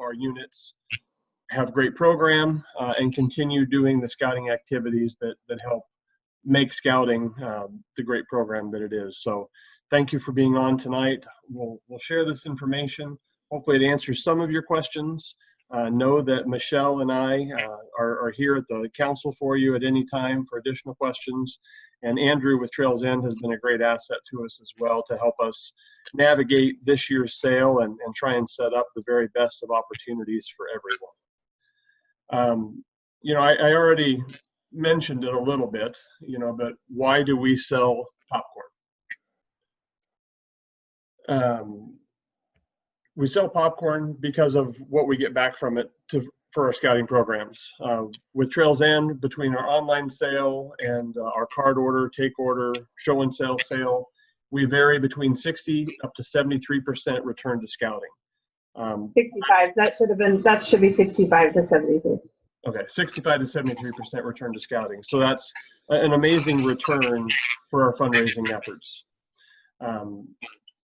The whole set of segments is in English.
our units have great program and continue doing the scouting activities that help make scouting the great program that it is. So thank you for being on tonight. We'll share this information. Hopefully it answers some of your questions. Know that Michelle and I are here at the council for you at any time for additional questions. And Andrew with Trails End has been a great asset to us as well to help us navigate this year's sale and try and set up the very best of opportunities for everyone. You know, I already mentioned it a little bit, you know, but why do we sell popcorn? We sell popcorn because of what we get back from it for our scouting programs. With Trails End, between our online sale and our card order, take order, show and sale, we vary between 60 up to 73% return to scouting. 65. That should be 65 to 73. Okay, 65 to 73% return to scouting. So that's an amazing return for our fundraising efforts.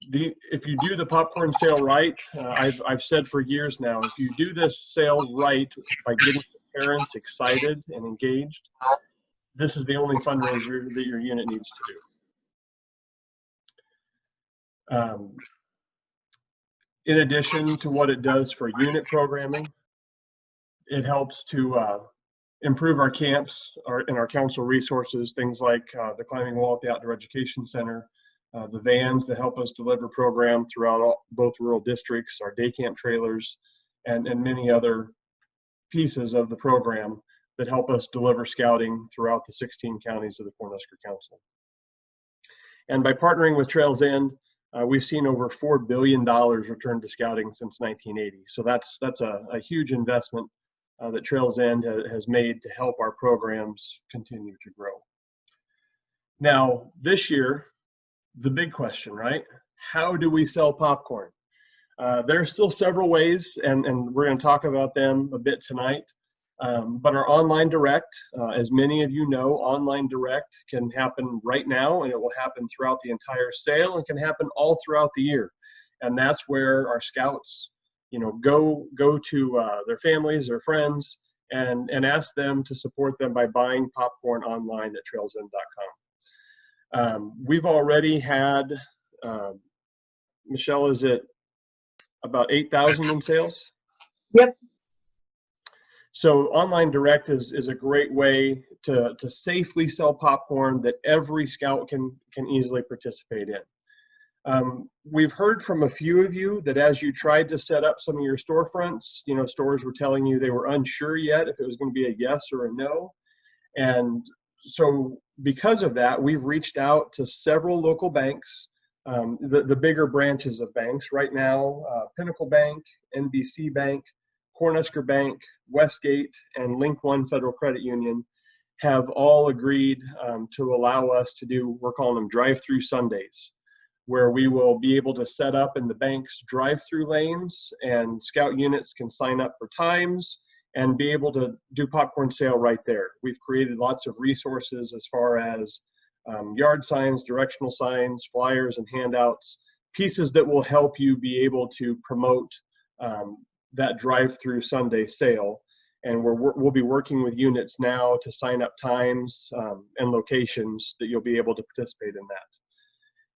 If you do the popcorn sale right, I've said for years now, if you do this sale right by getting the parents excited and engaged, this is the only fundraiser that your unit needs to do. In addition to what it does for unit programming, it helps to improve our camps and our council resources, things like the climbing wall at the Outdoor Education Center, the vans that help us deliver program throughout both rural districts, our day camp trailers, and many other pieces of the program that help us deliver scouting throughout the 16 counties of the Cornhusker Council. And by partnering with Trails End, we've seen over $4 billion returned to scouting since 1980. So that's a huge investment that Trails End has made to help our programs continue to grow. Now, this year, the big question, right? How do we sell popcorn? There are still several ways, and we're going to talk about them a bit tonight. But our online direct, as many of you know, online direct can happen right now, and it will happen throughout the entire sale, and can happen all throughout the year. And that's where our scouts, you know, go to their families, their friends, and ask them to support them by buying popcorn online at trailsend.com. We've already had, Michelle, is it about 8,000 in sales? Yep. So online direct is a great way to safely sell popcorn that every scout can easily participate in. We've heard from a few of you that as you tried to set up some of your storefronts, you know, stores were telling you they were unsure yet if it was going to be a yes or a no. And so because of that, we've reached out to several local banks, the bigger branches of banks right now, Pinnacle Bank, NBC Bank, Cornhusker Bank, Westgate, and Link One Federal Credit Union have all agreed to allow us to do, we're calling them drive-through Sundays, where we will be able to set up in the bank's drive-through lanes, and scout units can sign up for times and be able to do popcorn sale right there. We've created lots of resources as far as yard signs, directional signs, flyers, and handouts, pieces that will help you be able to promote that drive-through Sunday sale. And we'll be working with units now to sign up times and locations that you'll be able to participate in that.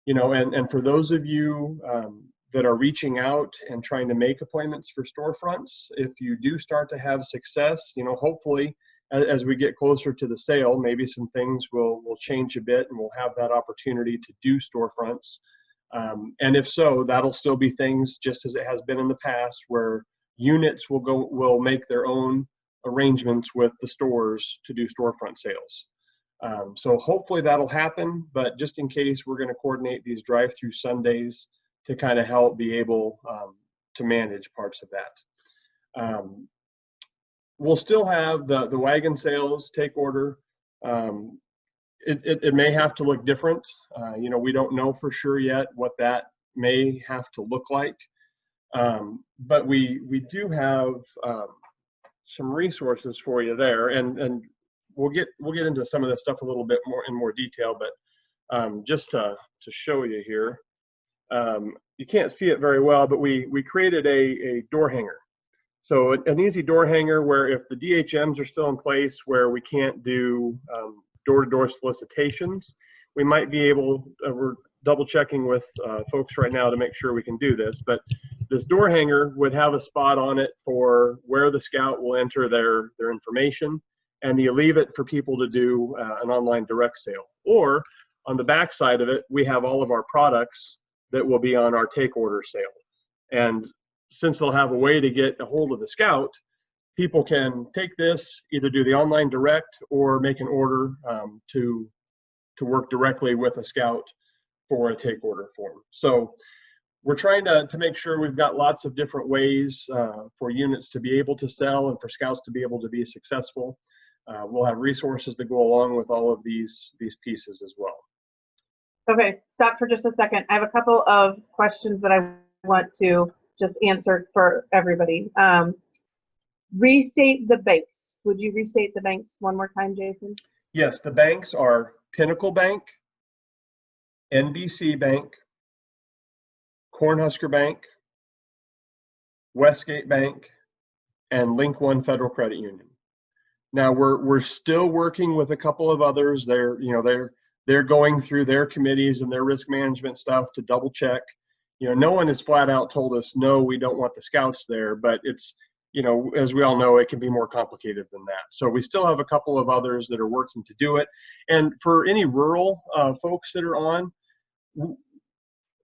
You know, and for those of you that are reaching out and trying to make appointments for storefronts, if you do start to have success, you know, hopefully as we get closer to the sale, maybe some things will change a bit and we'll have that opportunity to do storefronts. And if so, that'll still be things just as it has been in the past, where units will make their own arrangements with the stores to do storefront sales. So hopefully that'll happen, but just in case, we're going to coordinate these drive-through Sundays to kind of help be able to manage parts of that. We'll still have the wagon sales, take order. It may have to look different. You know, we don't know for sure yet what that may have to look like. But we do have some resources for you there, and we'll get into some of this stuff a little bit more in more detail. But just to show you here, you can't see it very well, but we created a door hanger So an easy door hanger where if the DHMs are still in place where we can't do door-to-door solicitations, we might be able, we're double checking with folks right now to make sure we can do this, but this door hanger would have a spot on it for where the scout will enter their information, and you leave it for people to do an online direct sale. Or on the back side of it, we have all of our products that will be on our take order sale. And since they'll have a way to get a hold of the scout, people can take this, either do the online direct or make an order to work directly with a scout for a take order form. So we're trying to make sure we've got lots of different ways for units to be able to sell and for scouts to be able to be successful. We'll have resources to go along with all of these pieces as well. Okay, stop for just a second. I have a couple of questions that I want to just answer for everybody. Restate the banks. Would you restate the banks one more time, Jason? Yes, the banks are Pinnacle Bank, NBC Bank, Cornhusker Bank, Westgate Bank, and Link One Federal Credit Union. Now we're still working with a couple of others. They're going through their committees and their risk management stuff to double check. No one has flat out told us, no, we don't want the scouts there, but it's, as we all know, it can be more complicated than that. So we still have a couple of others that are working to do it. And for any rural folks that are on,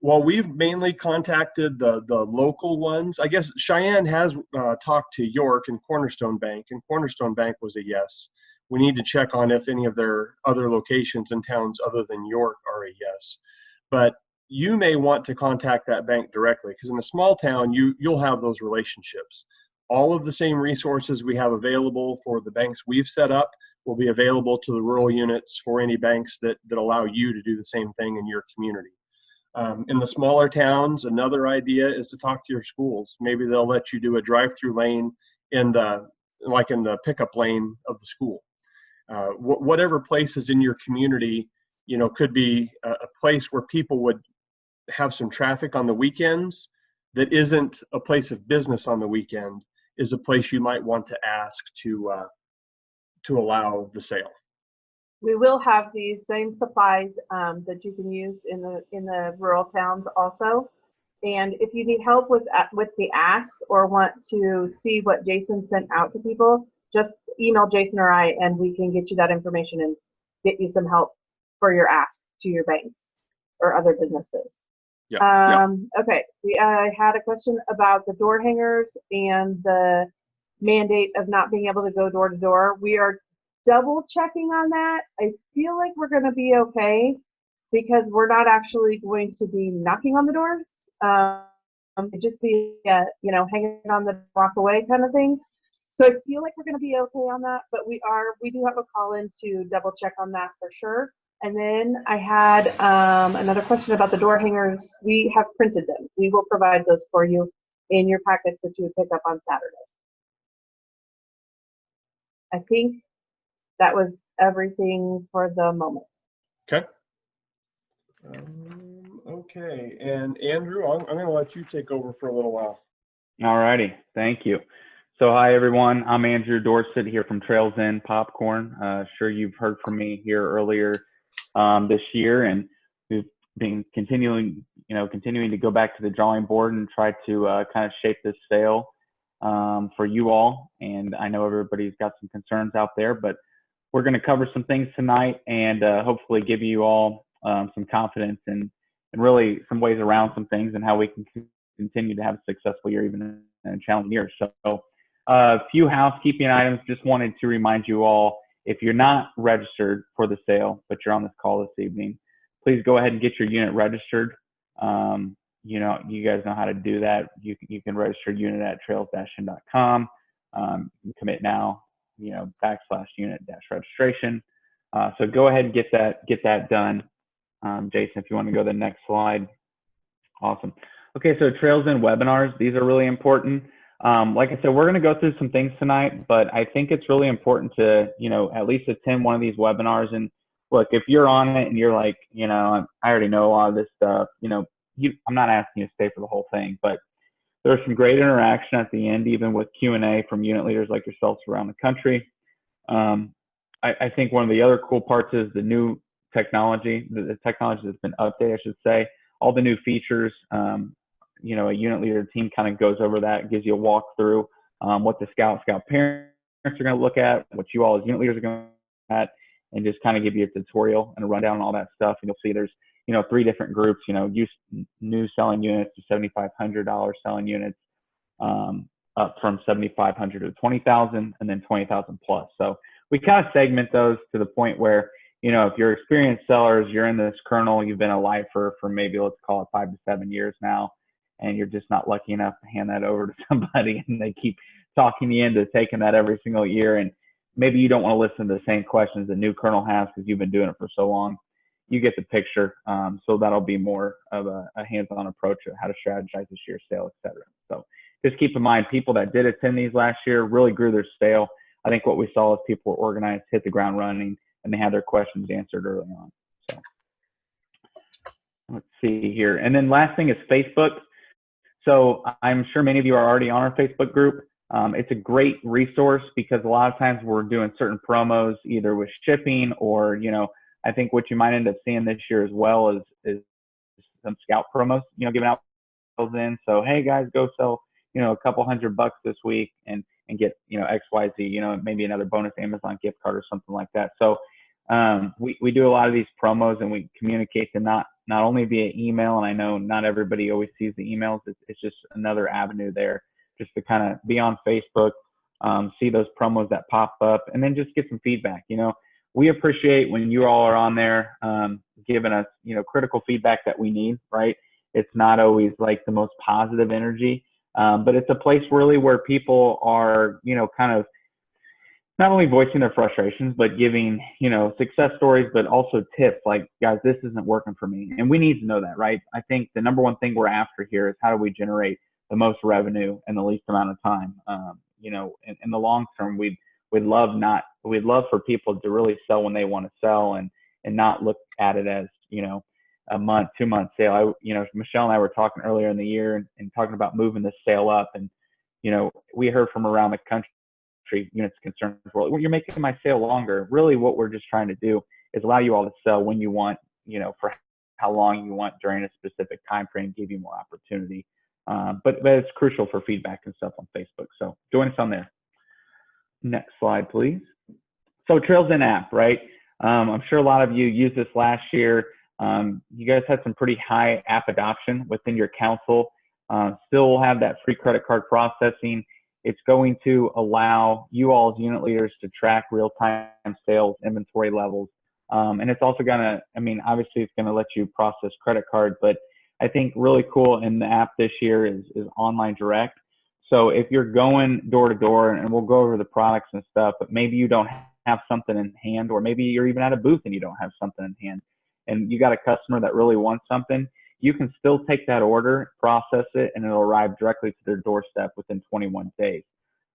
while we've mainly contacted the local ones, I guess Cheyenne has talked to York and Cornerstone Bank, and Cornerstone Bank was a yes. We need to check on if any of their other locations in towns other than York are a yes. But you may want to contact that bank directly, because in a small town, you'll have those relationships. All of the same resources we have available for the banks we've set up will be available to the rural units for any banks that allow you to do the same thing in your community. In the smaller towns, another idea is to talk to your schools. Maybe they'll let you do a drive-through lane in the pickup lane of the school. Whatever place is in your community, could be a place where people would have some traffic on the weekends that isn't a place of business on the weekend, is a place you might want to ask to allow the sale. We will have these same supplies that you can use in the rural towns also. And if you need help with the ask or want to see what Jason sent out to people, just email Jason or I, and we can get you that information and get you some help for your ask to your banks or other businesses. Yeah. Okay, I had a question about the door hangers and the mandate of not being able to go door to door. We are double checking on that. I feel like we're going to be okay because we're not actually going to be knocking on the doors. It'd just be, hanging on the walk away kind of thing. So I feel like we're going to be okay on that, but we do have a call in to double check on that for sure. And then I had another question about the door hangers. We have printed them. We will provide those for you in your packets that you would pick up on Saturday. I think that was everything for the moment. Okay. Okay, and Andrew, I'm going to let you take over for a little while. All righty, thank you. So hi everyone, I'm Andrew Dorsett here from Trails End Popcorn. Sure you've heard from me here earlier this year, and we've been continuing to go back to the drawing board and try to kind of shape this sale for you all. And I know everybody's got some concerns out there, but we're going to cover some things tonight and hopefully give you all some confidence and really some ways around some things and how we can continue to have a successful year even in a challenging year. So a few housekeeping items. Just wanted to remind you all, if you're not registered for the sale, but you're on this call this evening, please go ahead and get your unit registered. You guys know how to do that. You can register your unit at trails-in.com. You can commit now, /unit-registration. So go ahead and get that done. Jason, if you want to go to the next slide. Awesome. Okay, so Trails In webinars, these are really important. Like I said, we're going to go through some things tonight, but I think it's really important to, at least attend one of these webinars. And look, if you're on it and you're like, I already know a lot of this stuff, I'm not asking you to stay for the whole thing, but There's some great interaction at the end, even with Q&A from unit leaders like yourselves around the country. I think one of the other cool parts is the new technology, the technology that's been updated, I should say, all the new features. You know, a unit leader team kind of goes over that, gives you a walkthrough, what the scout parents are going to look at, what you all as unit leaders are going to look at, and just kind of give you a tutorial and a rundown on all that stuff. And you'll see there's, you know, 3 different groups, you know, new selling units to $7,500 selling units, up from 7,500 to 20,000, and then 20,000 plus. So we kind of segment those to the point where, you know, if you're experienced sellers, you're in this kernel, you've been a lifer for maybe, let's call it 5 to 7 years now, and you're just not lucky enough to hand that over to somebody and they keep talking you into taking that every single year. And maybe you don't want to listen to the same questions the new kernel has because you've been doing it for so long. You get the picture. So that'll be more of a hands-on approach of how to strategize this year's sale, et cetera. So just keep in mind, people that did attend these last year really grew their sale. I think what we saw is people were organized, hit the ground running, and they had their questions answered early on. So let's see here. And then last thing is Facebook. So I'm sure many of you are already on our Facebook group. It's a great resource because a lot of times we're doing certain promos either with shipping or, you know, I think what you might end up seeing this year as well is some scout promos, you know, giving out in. So, hey guys, go sell, you know, a couple $100 this week and get, you know, XYZ, you know, maybe another bonus Amazon gift card or something like that. So we do a lot of these promos and we communicate to not only via email, and I know not everybody always sees the emails. It's just another avenue there just to kind of be on Facebook, see those promos that pop up, and then just get some feedback. You know, we appreciate when you all are on there giving us, you know, critical feedback that we need, right? It's not always like the most positive energy, but it's a place really where people are, you know, kind of not only voicing their frustrations, but giving, you know, success stories, but also tips like, guys, this isn't working for me. And we need to know that, right? I think the number one thing we're after here is how do we generate the most revenue in the least amount of time? You know, in the long term, we'd love for people to really sell when they want to sell and not look at it as, you know, a month, 2 month sale. You know, Michelle and I were talking earlier in the year and talking about moving this sale up. And, you know, we heard from around the country, units concerns, well, you're making my sale longer. Really what we're just trying to do is allow you all to sell when you want, you know, for how long you want during a specific time frame, give you more opportunity. But it's crucial for feedback and stuff on Facebook. So join us on there. Next slide, please. So Trails In app, right? I'm sure a lot of you used this last year. You guys had some pretty high app adoption within your council. Still have that free credit card processing. It's going to allow you all as unit leaders to track real-time sales, inventory levels. And it's also gonna, I mean, obviously it's gonna let you process credit cards, but I think really cool in the app this year is online direct. So if you're going door to door, and we'll go over the products and stuff, but maybe you don't have something in hand, or maybe you're even at a booth and you don't have something in hand, and you got a customer that really wants something, you can still take that order, process it, and it'll arrive directly to their doorstep within 21 days.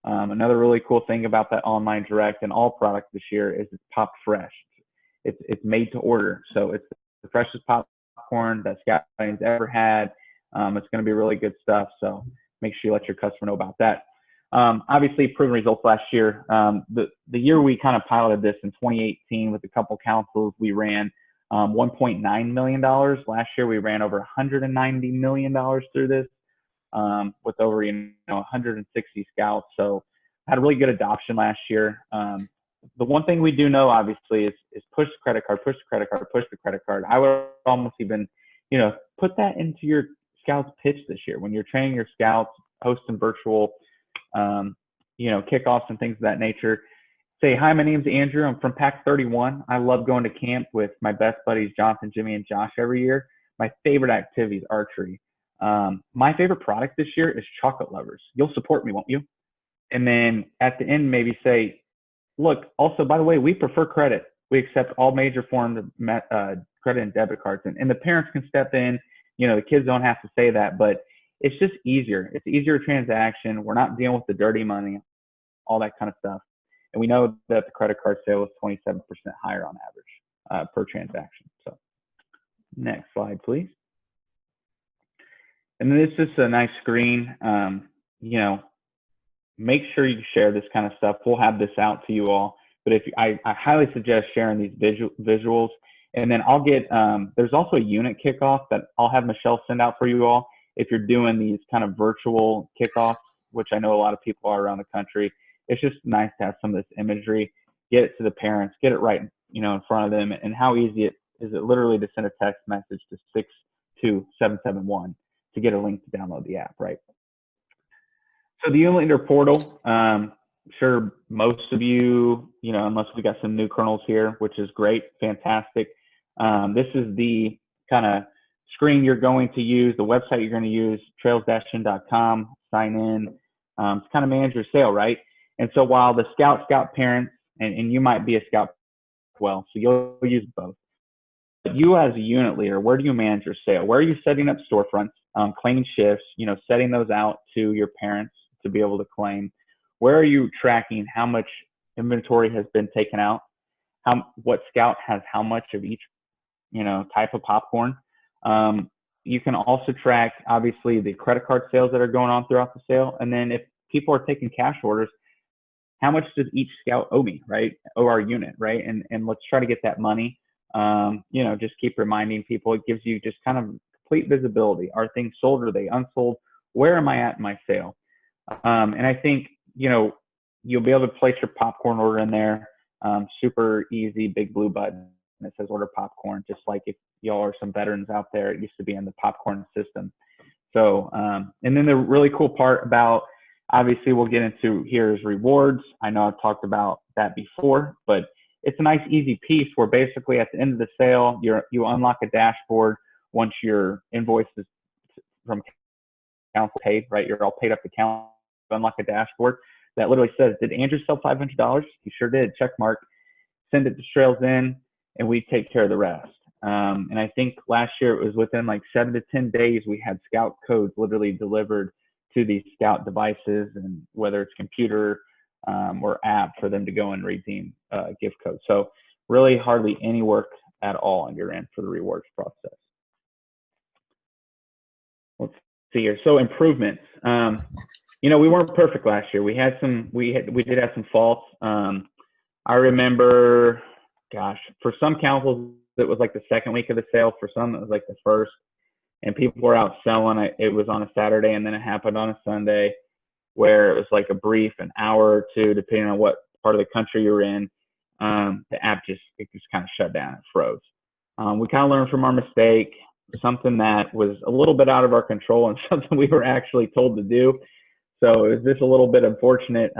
Another really cool thing about that online direct and all products this year is it's popped fresh. It's made to order. So it's the freshest popcorn that Scotland's ever had. It's going to be really good stuff. So make sure you let your customer know about that. Obviously, proven results last year. The year we kind of piloted this in 2018 with a couple councils, we ran $1.9 million. Last year, we ran over $190 million through this with over 160 scouts. So had a really good adoption last year. The one thing we do know, obviously, is push the credit card, push the credit card, push the credit card. I would almost even, put that into your scouts pitch this year when you're training your scouts, hosting virtual, kickoffs and things of that nature. Say, hi, my name's Andrew. I'm from Pack 31. I love going to camp with my best buddies, Jonathan, Jimmy, and Josh every year. My favorite activity is archery. My favorite product this year is chocolate lovers. You'll support me, won't you? And then at the end, maybe say, look, also, by the way, we prefer credit. We accept all major forms of credit and debit cards. And the parents can step in. The kids don't have to say that, but it's just easier. It's easier transaction. We're not dealing with the dirty money, all that kind of stuff. And we know that the credit card sale is 27% higher on average per transaction. So next slide, please. And then it's just a nice screen. You know, make sure you share this kind of stuff. We'll have this out to you all. But if I highly suggest sharing these visuals. And then I'll get, there's also a unit kickoff that I'll have Michelle send out for you all if you're doing these kind of virtual kickoffs, which I know a lot of people are around the country. It's just nice to have some of this imagery, get it to the parents, get it right, you know, in front of them. And how easy it is it literally to send a text message to 62771 to get a link to download the app, right? So the unit leader portal, sure most of you, you know, unless we got some new kernels here, which is great, fantastic. This is the kind of screen you're going to use, the website you're going to use, trails-in.com, sign in, to kind of manage your sale, right? And so while the scout parents, and you might be a scout as well, so you'll use both. But you as a unit leader, where do you manage your sale? Where are you setting up storefronts, claiming shifts, you know, setting those out to your parents to be able to claim? Where are you tracking how much inventory has been taken out? What scout has how much of each, you know, type of popcorn? You can also track, obviously, the credit card sales that are going on throughout the sale. And then if people are taking cash orders, how much does each scout owe me, right? Owe our unit, right? And let's try to get that money. You know, just keep reminding people. It gives you just kind of complete visibility. Are things sold? Are they unsold? Where am I at in my sale? And I think, you know, you'll be able to place your popcorn order in there. Super easy, big blue button that says order popcorn, just like if y'all are some veterans out there, it used to be in the popcorn system. So, and then the really cool part about, obviously we'll get into here is rewards. I know I've talked about that before, but it's a nice easy piece where basically at the end of the sale, you unlock a dashboard once your invoices from council paid, right? You're all paid up to count, unlock a dashboard that literally says, did Andrew sell $500? He sure did, check mark. Send it to Trails In and we take care of the rest. And I think last year it was within like 7 to 10 days, we had scout codes literally delivered to these scout devices, and whether it's computer or app for them to go and redeem gift codes. So really hardly any work at all on your end for the rewards process. Let's see here. So improvements. You know, we weren't perfect last year. We had some, we did have some faults. I remember, gosh, for some councils, it was like the second week of the sale. For some, it was like the first. And people were out selling. It was on a Saturday, and then it happened on a Sunday, where it was like a brief, an hour or two, depending on what part of the country you're in. The app just kind of shut down. It froze. We kind of learned from our mistake, something that was a little bit out of our control and something we were actually told to do. So it was just a little bit unfortunate.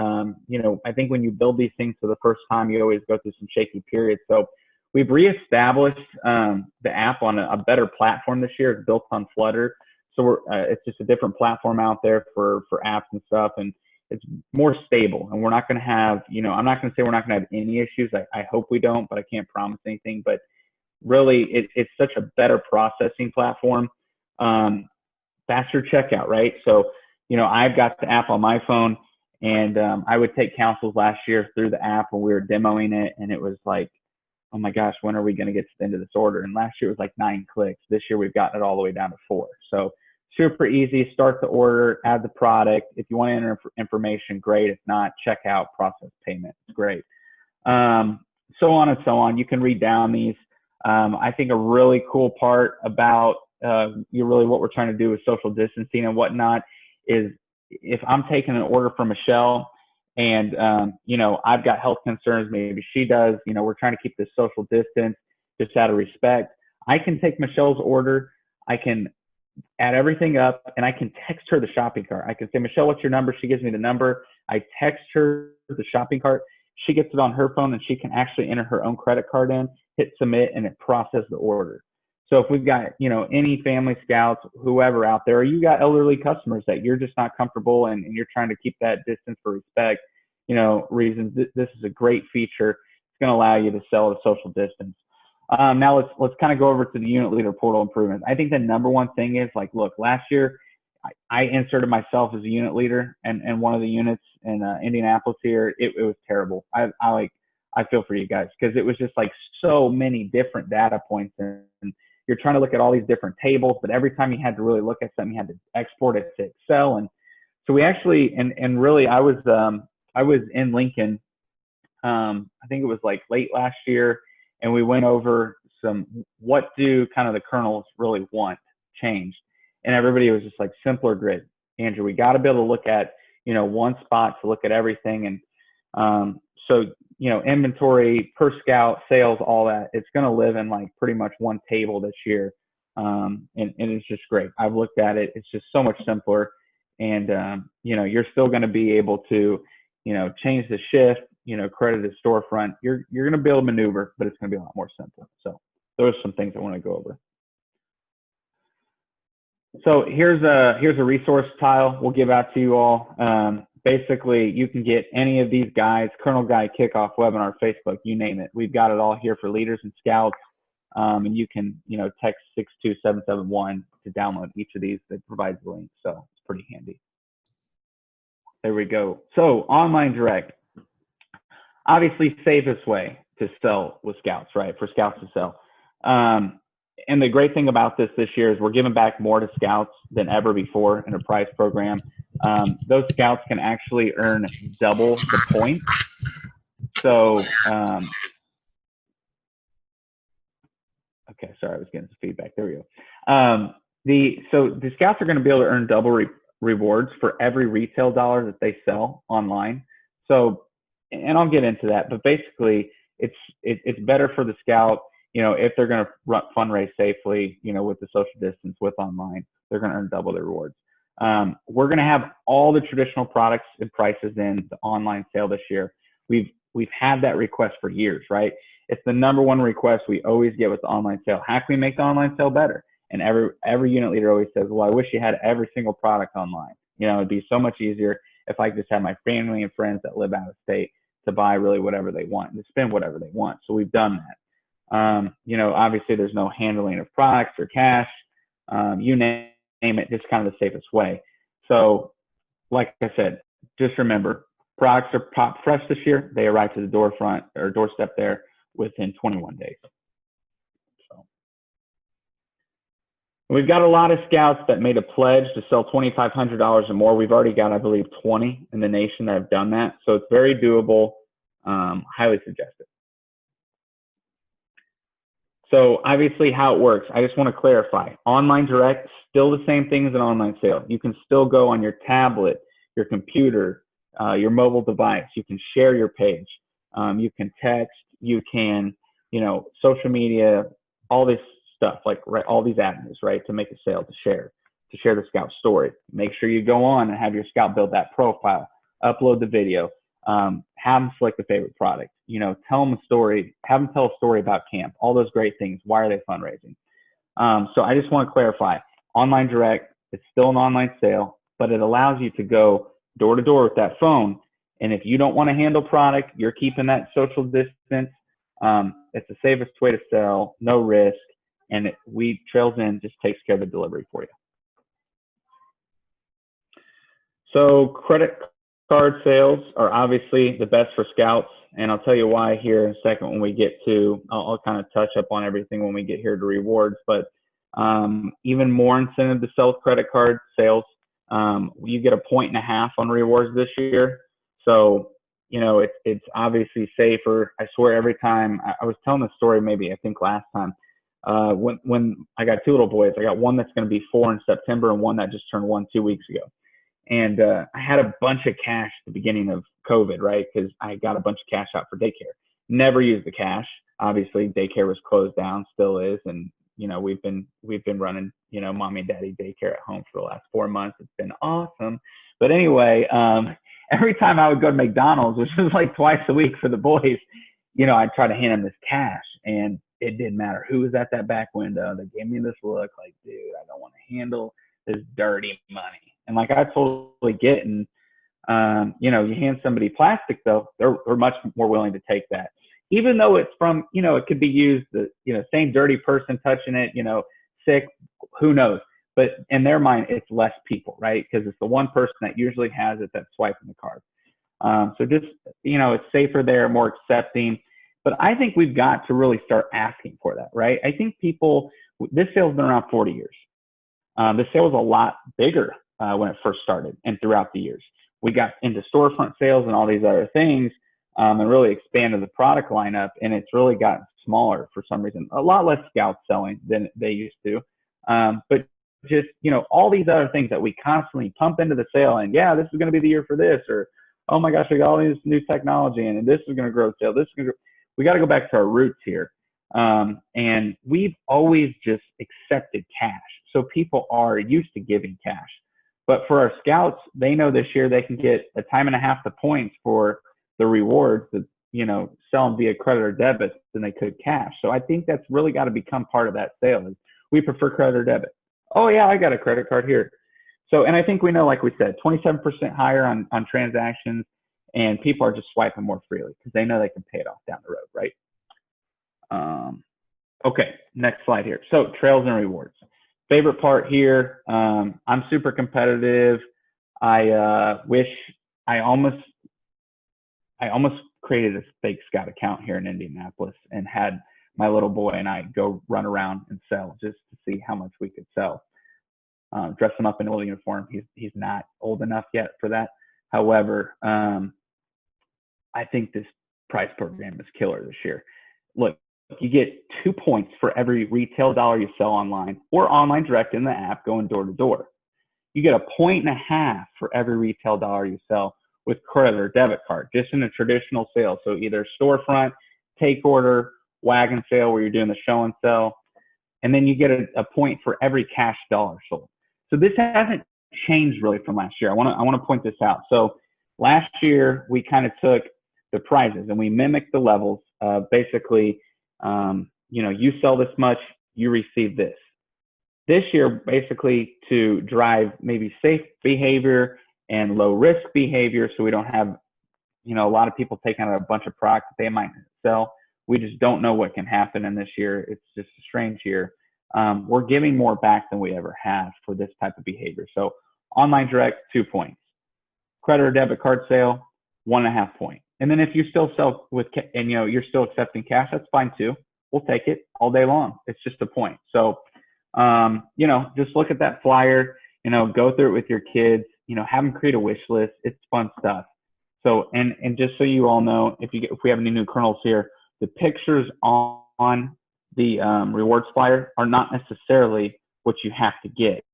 You know, I think when you build these things for the first time, you always go through some shaky periods. So we've reestablished the app on a better platform this year. It's built on Flutter. So it's just a different platform out there for apps and stuff. And it's more stable. And we're not going to have, you know, I'm not going to say we're not going to have any issues. I hope we don't, but I can't promise anything. But really, it's such a better processing platform. Faster checkout, right? So, you know, I've got the app on my phone, and I would take councils last year through the app when we were demoing it, and it was like, oh my gosh, when are we going to get to the end of this order? And last year it was like 9 clicks. This year we've gotten it all the way down to 4. So super easy. Start the order, add the product. If you want to enter information, great. If not, check out, process payment. It's great. So on and so on. You can read down these. I think a really cool part about really what we're trying to do with social distancing and whatnot is if I'm taking an order from Michelle and, you know, I've got health concerns, maybe she does, you know, we're trying to keep this social distance just out of respect. I can take Michelle's order. I can add everything up, and I can text her the shopping cart. I can say, Michelle, what's your number? She gives me the number. I text her the shopping cart. She gets it on her phone, and she can actually enter her own credit card in, hit submit, and it processes the order. So if we've got, you know, any family scouts, whoever out there, or you got elderly customers that you're just not comfortable and you're trying to keep that distance for respect, you know, reasons, this is a great feature. It's going to allow you to sell at a social distance. Now let's kind of go over to the unit leader portal improvements. I think the number one thing is, like, look, last year I inserted myself as a unit leader and one of the units in Indianapolis here. It was terrible. I feel for you guys, because it was just like so many different data points, and you're trying to look at all these different tables, but every time you had to really look at something, you had to export it to Excel. And so we actually, and really, I was in Lincoln, I think it was like late last year, and we went over what do kind of the kernels really want changed. And everybody was just like, simpler grid. Andrew, we got to be able to look at, one spot to look at everything. And so, inventory, per scout, sales, all that, it's going to live in like pretty much one table this year. And it's just great. I've looked at it. It's just so much simpler. And, you're still going to be able to, change the shift, credit the storefront. You're going to be able to maneuver, but it's going to be a lot more simple. So those are some things I want to go over. So here's a resource tile we'll give out to you all. Basically, you can get any of these guides, Kernel Guide, Kickoff, Webinar, Facebook, you name it. We've got it all here for leaders and scouts. And you can, text 62771 to download each of these. That provides the link, so it's pretty handy. There we go. So online direct, obviously safest way to sell with scouts, right? For scouts to sell. And the great thing about this year is we're giving back more to scouts than ever before in a prize program. Those scouts can actually earn double the points. So, okay, sorry, I was getting some feedback. There we go. So the scouts are going to be able to earn double rewards for every retail dollar that they sell online. So, and I'll get into that, but basically it's better for the scout. If they're going to fundraise safely, with the social distance, with online, they're going to earn double their rewards. We're going to have all the traditional products and prices in the online sale this year. We've had that request for years, right? It's the #1 request we always get with the online sale. How can we make the online sale better? And every unit leader always says, well, I wish you had every single product online. It'd be so much easier if I could just have my family and friends that live out of state to buy really whatever they want, to spend whatever they want. So we've done that. Obviously there's no handling of products or cash, you name it, just kind of the safest way. So like I said, just remember, products are popped fresh this year. They arrive to the doorstep there within 21 days. So we've got a lot of scouts that made a pledge to sell $2,500 or more. We've already got, I believe, 20 in the nation that have done that. So it's very doable, highly suggested. So obviously how it works, I just want to clarify. Online direct, still the same thing as an online sale. You can still go on your tablet, your computer, your mobile device. You can share your page. You can text. You can, social media, all this stuff, like all these avenues, right, to make a sale, to share the scout story. Make sure you go on and have your scout build that profile, upload the video, have them select a favorite product. Tell them a story, have them tell a story about camp, all those great things. Why are they fundraising? So I just want to clarify, online direct, it's still an online sale, but it allows you to go door to door with that phone. And if you don't want to handle product, you're keeping that social distance. It's the safest way to sell, no risk. And Trails In just takes care of the delivery for you. So credit card sales are obviously the best for scouts, and I'll tell you why here in a second when we get to, I'll kind of touch up on everything when we get here to rewards, but even more incentive to sell credit card sales. You get 1.5 points on rewards this year. So, it's obviously safer. I swear every time, I was telling the story maybe, I think last time, when I got 2 little boys, I got one that's going to be 4 in September and one that just turned 1 2 weeks ago. And I had a bunch of cash at the beginning of COVID, right? Because I got a bunch of cash out for daycare. Never used the cash. Obviously, daycare was closed down, still is. And, we've been running, mommy and daddy daycare at home for the last 4 months. It's been awesome. But anyway, every time I would go to McDonald's, which was like twice a week for the boys, I'd try to hand them this cash. And it didn't matter who was at that back window. They gave me this look like, dude, I don't want to handle this dirty money. And like I totally get, and you hand somebody plastic though, they're much more willing to take that, even though it's from, it could be used, same dirty person touching it, sick, who knows? But in their mind, it's less people, right? Because it's the one person that usually has it that's swiping the card. So just, it's safer there, more accepting. But I think we've got to really start asking for that, right? I think people This sale's been around 40 years. The sale was a lot bigger when it first started and throughout the years. We got into storefront sales and all these other things and really expanded the product lineup, and it's really gotten smaller for some reason. A lot less scouts selling than they used to. But just, you know, all these other things that we constantly pump into the sale, and yeah, this is going to be the year for this, or oh my gosh, we got all this new technology and this is going to grow sale. This is going to grow. We got to go back to our roots here. And we've always just accepted cash. So people are used to giving cash. But for our scouts, they know this year they can get a time and a half the points for the rewards that, you know, sell them via credit or debit than they could cash. So I think that's really got to become part of that sale. Is we prefer credit or debit. Oh yeah, I got a credit card here. So, and I think we know, like we said, 27% higher on transactions, and people are just swiping more freely because they know they can pay it off down the road, right? Okay, next slide here. So trails and rewards. Favorite part here, I'm super competitive. I wish I almost created a fake scout account here in Indianapolis and had my little boy and I go run around and sell just to see how much we could sell. Dress him up in a little uniform. He's not old enough yet for that. However, I think this prize program is killer this year. Look, you get 2 points for every retail dollar you sell online or online direct in the app going door to door. You get 1.5 points for every retail dollar you sell with credit or debit card, just in a traditional sale. So either storefront, take order, wagon sale where you're doing the show and sell. And then you get a point for every cash dollar sold. So this hasn't changed really from last year. I want to point this out. So last year we kind of took the prizes and we mimicked the levels. Basically, you know, you sell this much, you receive this. This year, basically to drive maybe safe behavior and low risk behavior, so we don't have, you know, a lot of people taking out a bunch of product that they might sell. We just don't know what can happen in this year. It's just a strange year. We're giving more back than we ever have for this type of behavior. So online direct, 2 points. Credit or debit card sale, 1.5 points. And then if you still sell with, and you know, you're still accepting cash, that's fine too. We'll take it all day long. It's just a point. So, you know, just look at that flyer, you know, go through it with your kids, you know, have them create a wish list. It's fun stuff. So, and just so you all know, if we have any new kernels here, the pictures on the rewards flyer are not necessarily what you have to get.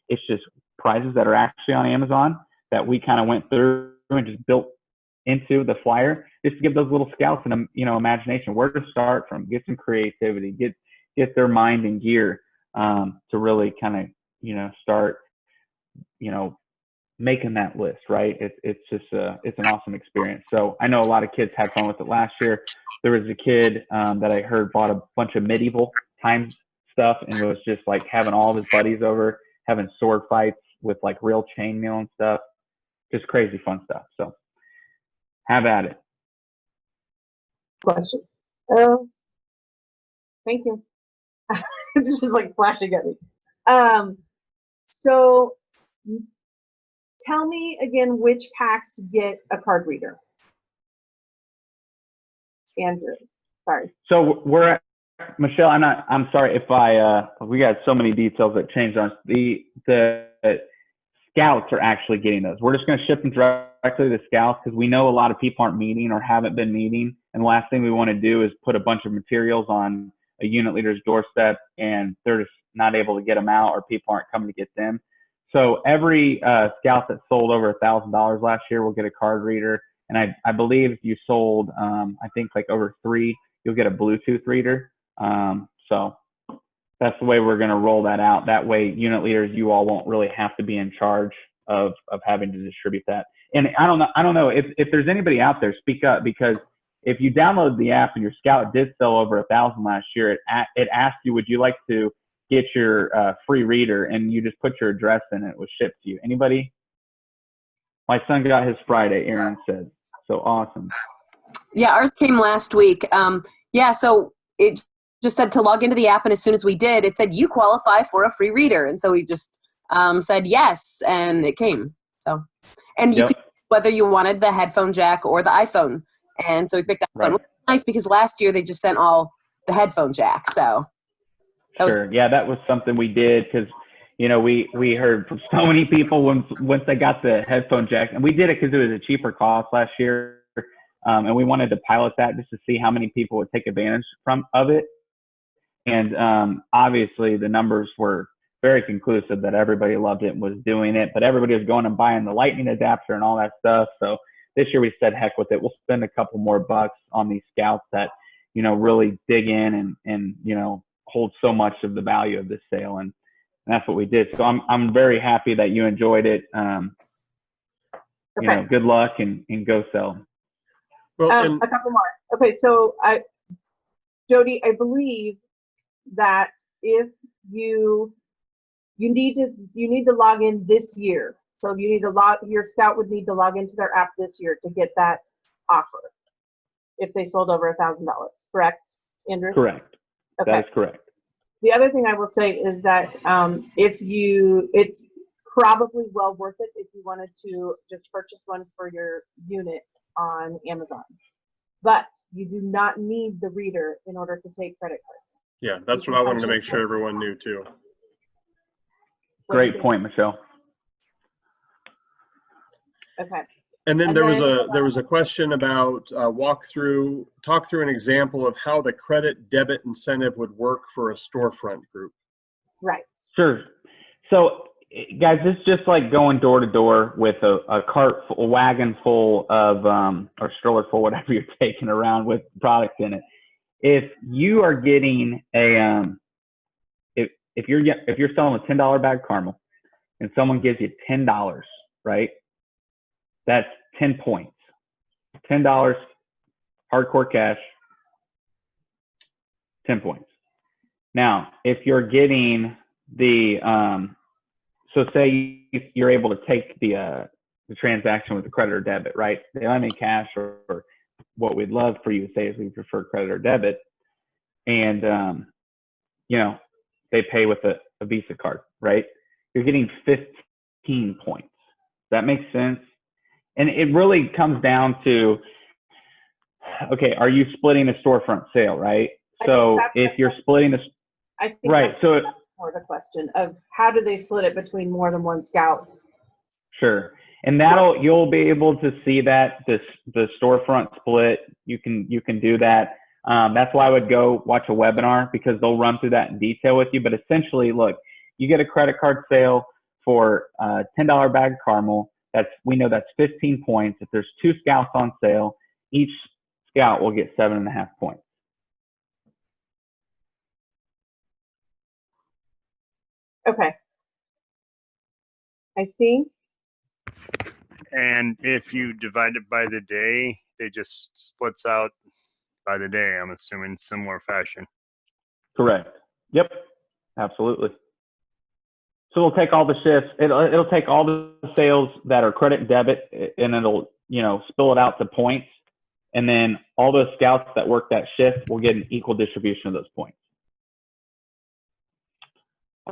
It's just prizes that are actually on Amazon that we kind of went through and just built into the flyer, just to give those little scouts an, you know, imagination where to start from, get some creativity, get their mind in gear to really kind of, you know, start, you know, making that list, right? It's just it's an awesome experience. So I know a lot of kids had fun with it last year. There was a kid that I heard bought a bunch of medieval times stuff and was just like having all of his buddies over, having sword fights with like real chainmail and stuff. Just crazy fun stuff. So have at it. Questions? Thank you. It's just like flashing at me. So tell me again which packs get a card reader. Andrew, sorry. So we're at, Michelle, I'm sorry if we got so many details that changed on us. The scouts are actually getting those. We're just going to ship them directly to the scouts because we know a lot of people aren't meeting or haven't been meeting. And the last thing we want to do is put a bunch of materials on a unit leader's doorstep and they're just not able to get them out or people aren't coming to get them. So every scout that sold over $1,000 last year will get a card reader. And I believe if you sold, I think like over 3, you'll get a Bluetooth reader. So that's the way we're going to roll that out. That way, unit leaders, you all won't really have to be in charge of having to distribute that. And I don't know if there's anybody out there, speak up, because if you download the app and your scout did sell over 1,000 last year, it asked you, would you like to get your free reader? And you just put your address in and it was shipped to you. Anybody? My son got his Friday, Aaron said. So awesome. Yeah, ours came last week. Yeah, so it just said to log into the app, and as soon as we did, it said you qualify for a free reader, and so we just said yes, and it came. So, and you could, whether you wanted the headphone jack or the iPhone, and so we picked that one. Right. Nice, because last year they just sent all the headphone jack. So Sure. Yeah, that was something we did because, you know, we heard from so many people once they got the headphone jack, and we did it because it was a cheaper cost last year, and we wanted to pilot that just to see how many people would take advantage of it. And obviously, the numbers were very conclusive that everybody loved it and was doing it, but everybody was going and buying the lightning adapter and all that stuff. So this year we said, heck with it. We'll spend a couple more bucks on these scouts that, you know, really dig in and you know, hold so much of the value of this sale. And that's what we did. So I'm very happy that you enjoyed it. You know, good luck and go sell. Well, a couple more. Okay, so Jody, I believe that if you need to log in this year. So you need to your scout would need to log into their app this year to get that offer if they sold over $1,000, correct, Andrew? Correct. Okay. That is correct. The other thing I will say is that it's probably well worth it if you wanted to just purchase one for your unit on Amazon. But you do not need the reader in order to take credit cards. yeah, that's what I wanted to make sure everyone knew too. Great point, Michelle. Okay. And then there was a question about talk through an example of how the credit debit incentive would work for a storefront group. Right. Sure. So guys, it's just like going door to door with a wagon full of or stroller full, whatever you're taking around with products in it. If you are getting a if you're selling a $10 bag of caramel and someone gives you $10, right? That's 10 points. $10 hardcore cash, 10 points. Now, if you're getting the so say you're able to take the transaction with the credit or debit, right? They only make cash, or what we'd love for you to say is we prefer credit or debit, and you know, they pay with a Visa card, right? You're getting 15 points. That makes sense. And it really comes down to, okay, are you splitting a storefront sale, right? So if you're splitting the, I think right, so that's more the question of how do they split it between more than one scout? Sure. And you'll be able to see that the storefront split. You can do that. That's why I would go watch a webinar, because they'll run through that in detail with you. But essentially, look, you get a credit card sale for a $10 bag of caramel. We know that's 15 points. If there's 2 scouts on sale, each scout will get 7.5 points. Okay. I see. And if you divide it by the day, they just splits out by the day, I'm assuming, similar fashion. Correct. Yep. Absolutely. So it'll take all the shifts. It'll take all the sales that are credit and debit, and it'll, you know, spill it out to points. And then all those scouts that work that shift will get an equal distribution of those points.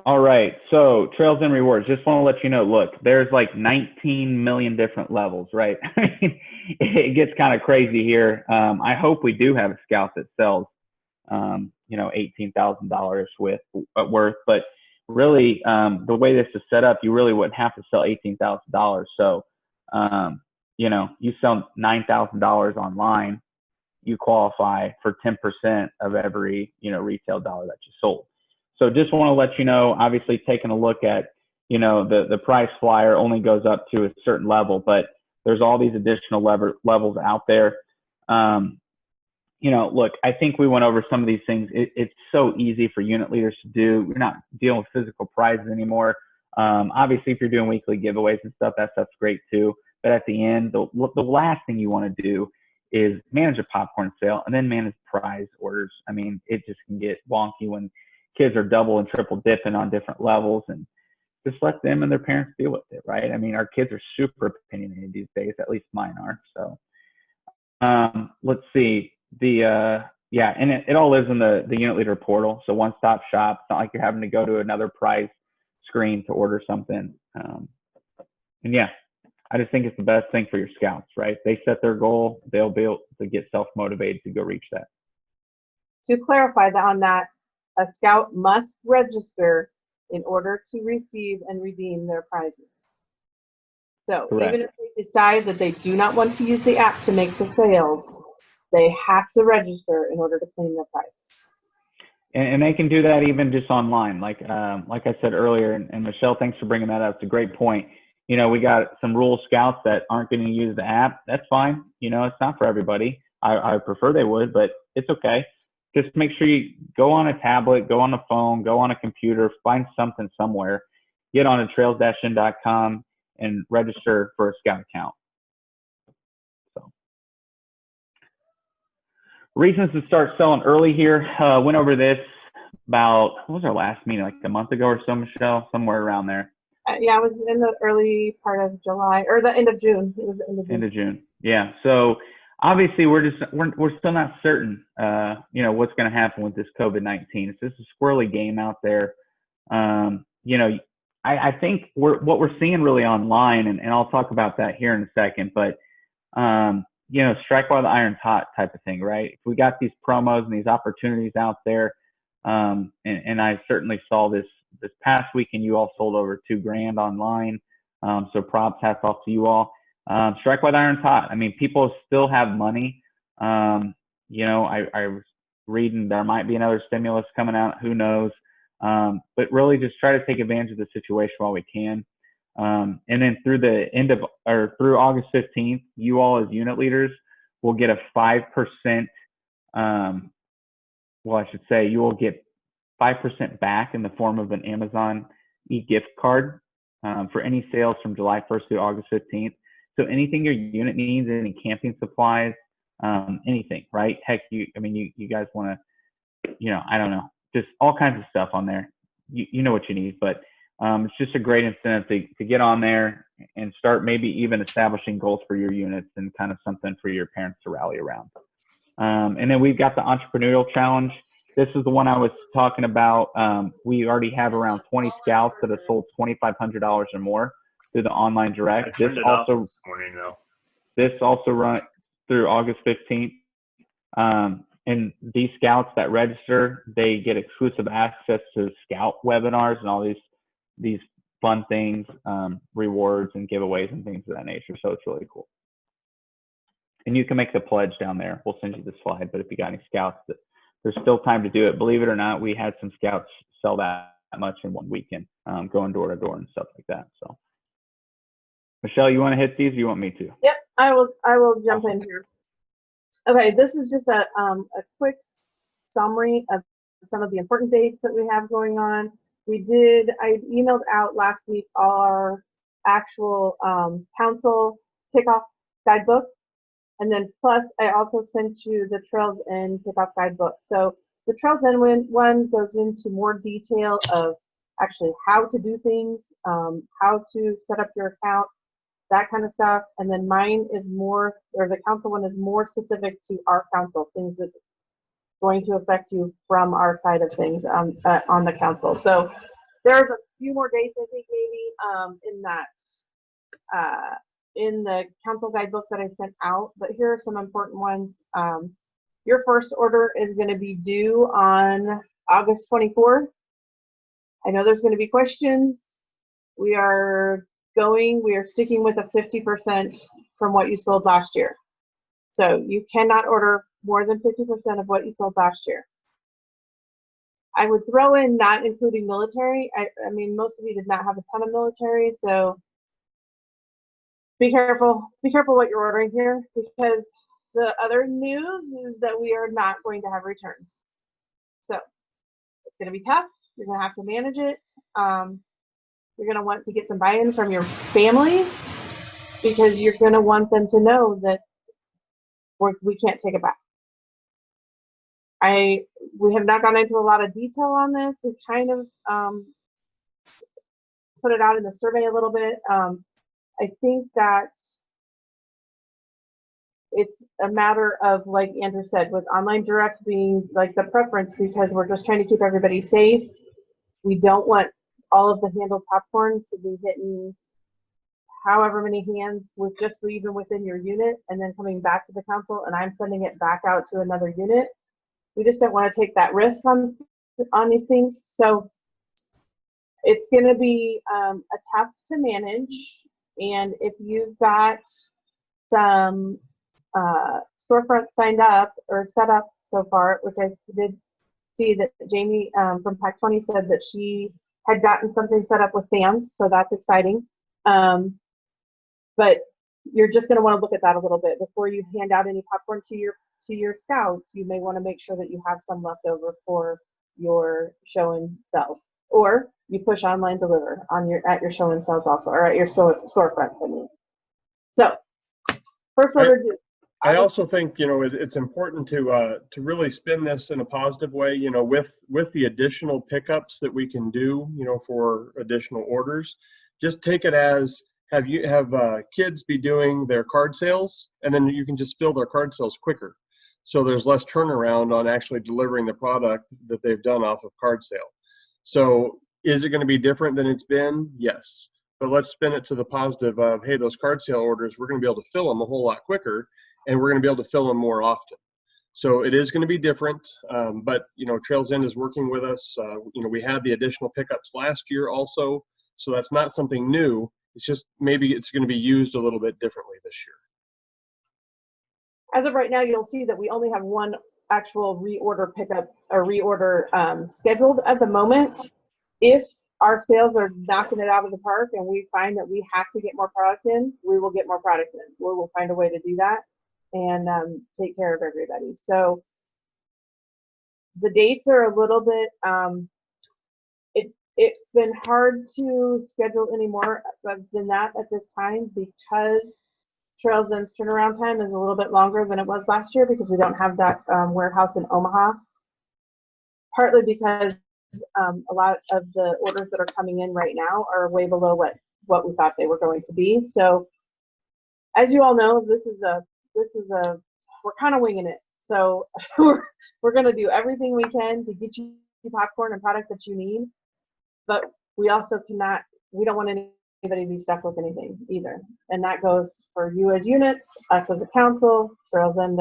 All right. So Trails and Rewards, just want to let you know, look, there's like 19 million different levels, right? I mean, it gets kind of crazy here. I hope we do have a scout that sells, you know, $18,000 worth, but really, the way this is set up, you really wouldn't have to sell $18,000. So, you know, you sell $9,000 online, you qualify for 10% of every, you know, retail dollar that you sold. So just want to let you know, obviously taking a look at, you know, the price flyer only goes up to a certain level, but there's all these additional levels out there. You know, look, I think we went over some of these things. It's so easy for unit leaders to do. We're not dealing with physical prizes anymore. Obviously, if you're doing weekly giveaways and stuff, that stuff's great too. But at the end, the last thing you want to do is manage a popcorn sale and then manage prize orders. I mean, it just can get wonky when kids are double and triple dipping on different levels, and just let them and their parents deal with it, right? I mean, our kids are super opinionated these days, at least mine are. So let's see. Yeah, and it all lives in the unit leader portal. So one-stop shop. It's not like you're having to go to another prize screen to order something. And yeah, I just think it's the best thing for your scouts, right? They set their goal, they'll be able to get self-motivated to go reach that. To clarify on that, a scout must register in order to receive and redeem their prizes. So Correct. even if they decide that they do not want to use the app to make the sales, they have to register in order to claim their prize. And they can do that even just online. Like I said earlier, and Michelle, thanks for bringing that up. It's a great point. You know, we got some rural scouts that aren't going to use the app. That's fine. You know, it's not for everybody. I prefer they would, but it's okay. Just make sure you go on a tablet, go on a phone, go on a computer, find something somewhere, get on to trails-in.com and register for a scout account. So, reasons to start selling early here. Went over this about, what was our last meeting, like a month ago or so, Michelle? Somewhere around there. Yeah, it was in the early part of July, or the end of June. It was the end of June. End of June. Yeah. So obviously we're still not certain, you know, what's going to happen with this COVID-19. It's just a squirrely game out there. You know, I think what we're seeing really online, and I'll talk about that here in a second, but, you know, strike while the iron's hot type of thing, right? If we got these promos and these opportunities out there, and I certainly saw this past weekend, you all sold over $2,000 online. So props, hats off to you all. Strike while the iron's hot. I mean, people still have money. You know, I was reading there might be another stimulus coming out. Who knows? But really just try to take advantage of the situation while we can. And then through through August 15th, you all as unit leaders will get a 5%, well, I should say you will get 5% back in the form of an Amazon e-gift card for any sales from July 1st through August 15th. So anything your unit needs, any camping supplies, anything, right? Heck, you guys want to, you know, I don't know, just all kinds of stuff on there. You know what you need, but it's just a great incentive to get on there and start maybe even establishing goals for your units and kind of something for your parents to rally around. And then we've got the entrepreneurial challenge. This is the one I was talking about. We already have around 20 scouts that have sold $2,500 or more through the online direct. This also run through August 15th. And these scouts that register, they get exclusive access to scout webinars and all these fun things, rewards and giveaways and things of that nature. So it's really cool. And you can make the pledge down there. We'll send you the slide, but if you got any scouts, there's still time to do it. Believe it or not, we had some scouts sell that much in one weekend, going door to door and stuff like that. So, Michelle, you want to hit these? Or you want me to? Yep, I will jump in here. Okay, this is just a quick summary of some of the important dates that we have going on. I emailed out last week our actual council kickoff guidebook. And then plus I also sent you the Trails In Kickoff Guidebook. So the Trails In one goes into more detail of actually how to do things, how to set up your account, that kind of stuff. And then mine is more, or the council one is more specific to our council, things that are going to affect you from our side of things on the council. So there's a few more dates I think maybe in that in the council guidebook that I sent out, but here are some important ones. Your first order is going to be due on August 24th. I know there's going to be questions. We are sticking with a 50% from what you sold last year. So you cannot order more than 50% of what you sold last year. I would throw in not including military. I mean, most of you did not have a ton of military, so be careful what you're ordering here, because the other news is that we are not going to have returns. So it's going to be tough. You're going to have to manage it. You're going to want to get some buy-in from your families, because you're going to want them to know that we can't take it back. We have not gone into a lot of detail on this. We kind of put it out in the survey a little bit. I think that it's a matter of, like Andrew said, with online direct being like the preference, because we're just trying to keep everybody safe. We don't want all of the handled popcorn to be hitting however many hands with just even within your unit and then coming back to the council and I'm sending it back out to another unit. We just don't want to take that risk on on these things. So it's going to be tough to manage. And if you've got some storefronts signed up or set up so far, which I did see that Jamie from Pack 20 said that she had gotten something set up with Sam's, so that's exciting. But you're just going to want to look at that a little bit before you hand out any popcorn to your scouts. You may want to make sure that you have some left over for your show and sells, or you push online deliver at your show and sells also, or at your storefronts. I mean, so first order. I also think, you know, it's important to really spin this in a positive way, you know, with the additional pickups that we can do, you know, for additional orders. Just take it as have kids be doing their card sales, and then you can just fill their card sales quicker. So there's less turnaround on actually delivering the product that they've done off of card sale. So is it going to be different than it's been? Yes. But let's spin it to the positive of, hey, those card sale orders, we're going to be able to fill them a whole lot quicker, and we're going to be able to fill them more often. So it is going to be different, but, you know, Trails End is working with us. You know, we had the additional pickups last year also, so that's not something new. It's just maybe it's going to be used a little bit differently this year. As of right now, you'll see that we only have one actual reorder pickup or reorder scheduled at the moment. If our sales are knocking it out of the park and we find that we have to get more product in, we will get more product in. We will find a way to do that and take care of everybody. So the dates are a little bit, it's been hard to schedule any more than that at this time because Trails End's turnaround time is a little bit longer than it was last year because we don't have that warehouse in Omaha. Partly because a lot of the orders that are coming in right now are way below what we thought they were going to be. So as you all know, we're kind of winging it. So we're going to do everything we can to get you popcorn and product that you need. But we also we don't want anybody to be stuck with anything either. And that goes for you as units, us as a council, Trails End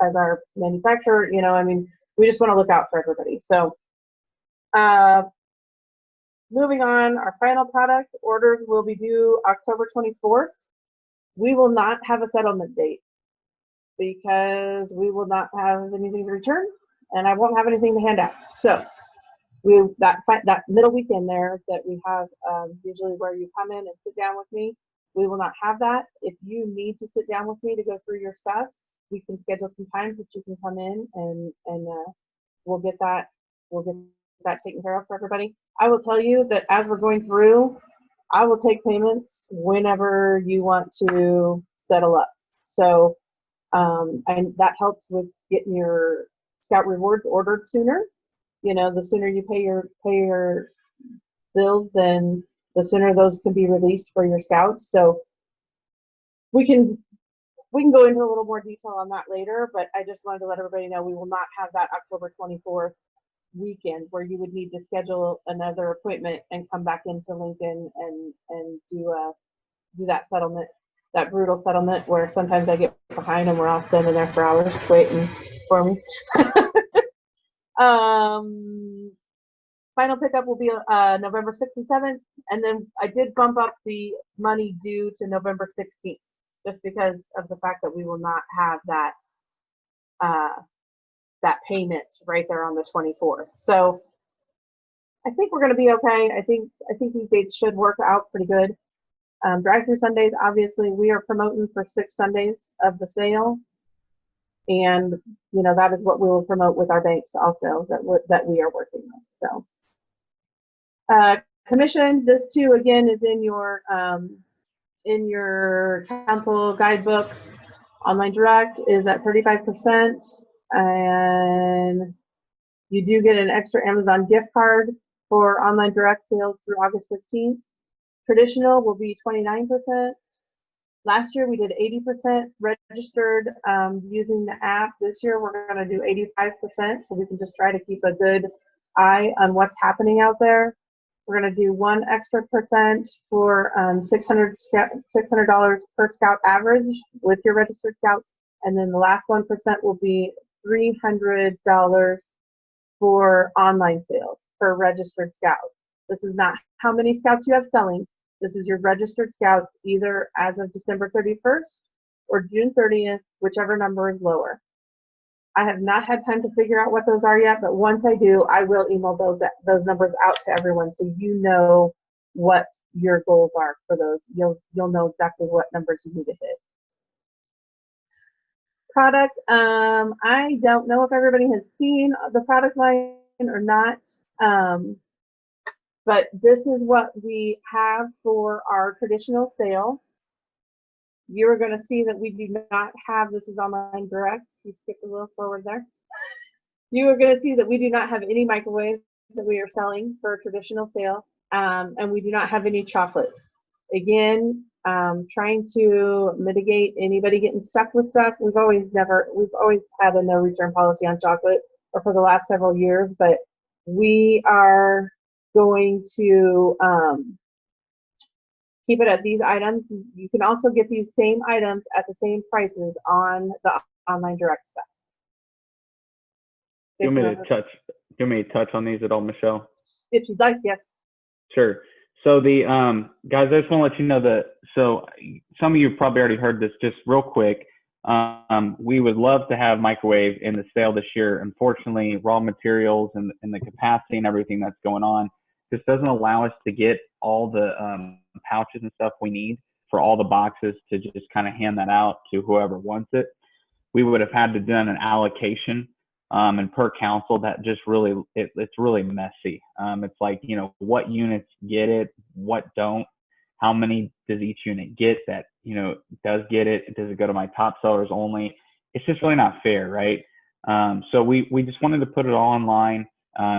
as our manufacturer. You know, I mean, we just want to look out for everybody. So moving on, our final product orders will be due October 24th. We will not have a settlement date because we will not have anything to return and I won't have anything to hand out. So that middle weekend there that we have usually where you come in and sit down with me, we will not have that. If you need to sit down with me to go through your stuff, we can schedule some times that you can come in and we'll get that taken care of for everybody. I will tell you that as we're going through, I will take payments whenever you want to settle up. So and that helps with getting your Scout rewards ordered sooner. You know, the sooner you pay your bills, then the sooner those can be released for your scouts. So we can go into a little more detail on that later, but I just wanted to let everybody know we will not have that October 24th weekend where you would need to schedule another appointment and come back into Lincoln and do that settlement, that brutal settlement where sometimes I get behind and we're all standing there for hours waiting for me. Final pickup will be November 6th and 7th, and then I did bump up the money due to November 16th just because of the fact that we will not have that that payment right there on the 24th. So I think we're going to be okay. I think these dates should work out pretty good. Drive-through Sundays, obviously, we are promoting for 6 Sundays of the sale. And, you know, that is what we will promote with our banks also that we are working with. So, commission, this too, again, is in your council guidebook. Online direct is at 35%. And you do get an extra Amazon gift card for online direct sales through August 15th. Traditional will be 29%. Last year we did 80% registered using the app. This year we're going to do 85%, so we can just try to keep a good eye on what's happening out there. We're going to do 1 extra percent for $600 per scout average with your registered scouts, and then the last 1% will be $300 for online sales for registered scouts. This is not how many scouts you have selling. This is your registered scouts either as of December 31st or June 30th, whichever number is lower. I have not had time to figure out what those are yet, but once I do, I will email those numbers out to everyone so you know what your goals are for those. You'll know exactly what numbers you need to hit. Product, I don't know if everybody has seen the product line or not, but this is what we have for our traditional sale. You are going to see that we do not have, this is online direct. You skip a little forward there. You are going to see that we do not have any microwaves that we are selling for a traditional sale, and we do not have any chocolates. Again, trying to mitigate anybody getting stuck with stuff. We've always had a no return policy on chocolate, or for the last several years, but we are going to keep it at these items. You can also get these same items at the same prices on the online direct stuff. Do you want me to touch on these at all, Michelle? If you'd like, yes. Sure. So the guys, I just want to let you know that, so some of you probably already heard this, just real quick. We would love to have microwave in the sale this year. Unfortunately, raw materials and the capacity and everything that's going on just doesn't allow us to get all the pouches and stuff we need for all the boxes to just kind of hand that out to whoever wants it. We would have had to done an allocation, and per council that just really, it's really messy. It's like, you know, what units get it, what don't, how many does each unit get that, you know, does get it, does it go to my top sellers only? It's just really not fair, right? So we just wanted to put it all online.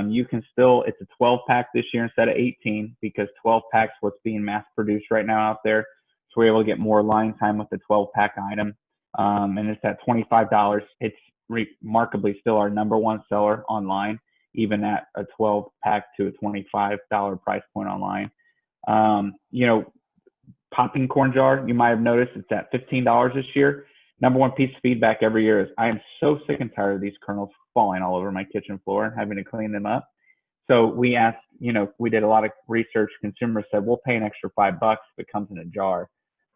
You can still, it's a 12 pack this year instead of 18 because 12 packs what's being mass produced right now out there. So we're able to get more line time with the 12 pack item. And it's at $25. It's remarkably still our #1 seller online, even at a 12 pack to a $25 price point online. You know, popping corn jar, you might have noticed it's at $15 this year. #1 piece of feedback every year is I am so sick and tired of these kernels falling all over my kitchen floor and having to clean them up. So we asked, you know, we did a lot of research. Consumers said, we'll pay an extra $5 if it comes in a jar.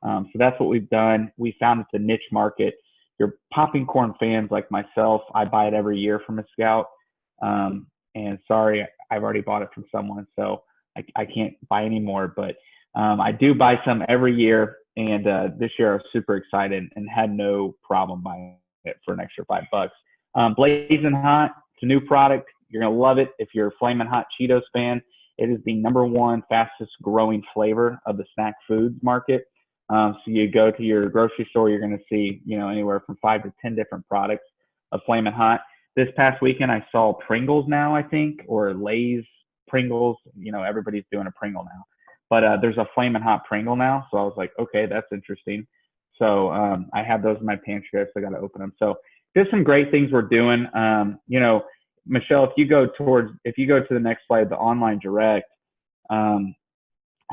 So that's what we've done. We found it's a niche market. Your popping corn fans like myself, I buy it every year from a scout. And sorry, I've already bought it from someone, so I can't buy any more. But I do buy some every year. And this year I was super excited and had no problem buying it for an extra $5. Blazing Hot, it's a new product. You're going to love it if you're a Flamin' Hot Cheetos fan. It is the #1 fastest growing flavor of the snack foods market. So you go to your grocery store, you're going to see, you know, anywhere from 5 to 10 different products of Flamin' Hot. This past weekend, I saw Pringles now, I think, or Lay's Pringles. You know, everybody's doing a Pringle now. But there's a Flamin' Hot Pringle now. So I was like, okay, that's interesting. So I have those in my pantry. I still got to open them. So just some great things we're doing. You know, Michelle, if you go to the next slide, the online direct,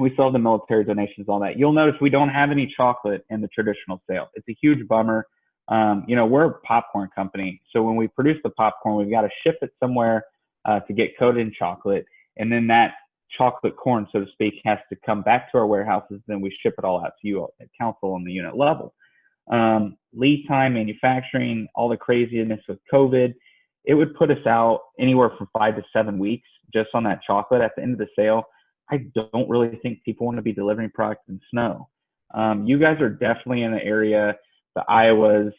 we still have the military donations, all that. You'll notice we don't have any chocolate in the traditional sale. It's a huge bummer. You know, we're a popcorn company. So when we produce the popcorn, we've got to ship it somewhere to get coated in chocolate. And then that chocolate corn, so to speak, has to come back to our warehouses. Then we ship it all out to you at council on the unit level. Lead time, manufacturing, all the craziness with COVID, it would put us out anywhere from 5 to 7 weeks just on that chocolate at the end of the sale. I don't really think people want to be delivering products in snow. You guys are definitely in the area, the Iowas,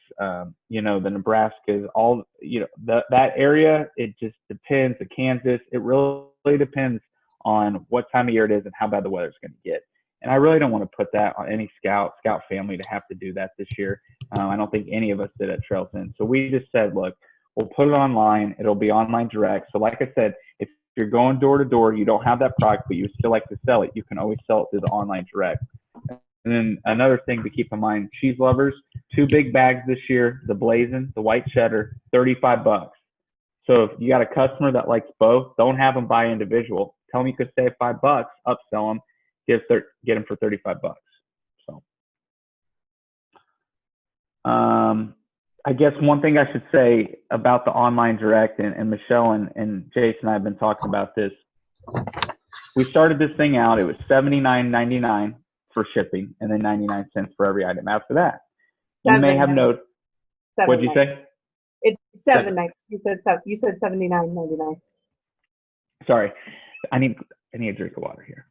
you know, the Nebraskas, all, you know, that area, it just depends. The Kansas, it really depends on what time of year it is and how bad the weather's going to get. And I really don't want to put that on any scout family to have to do that this year. I don't think any of us did at Trails End. So we just said, look, we'll put it online. It'll be online direct. So like I said, if you're going door to door, you don't have that product, but you still like to sell it, you can always sell it through the online direct. And then another thing to keep in mind, cheese lovers, 2 big bags this year, the Blazing, the white cheddar, $35. So if you got a customer that likes both, don't have them buy individual. Tell them you could save $5, upsell them, get them for $35. So, I guess one thing I should say about the online direct, and Michelle and Jason and I have been talking about this. We started this thing out. It was $79.99 for shipping, and then 99 cents for every item after that. You may have noticed. What'd you say? It's $7.99. You said $79.99. Sorry, I need a drink of water here.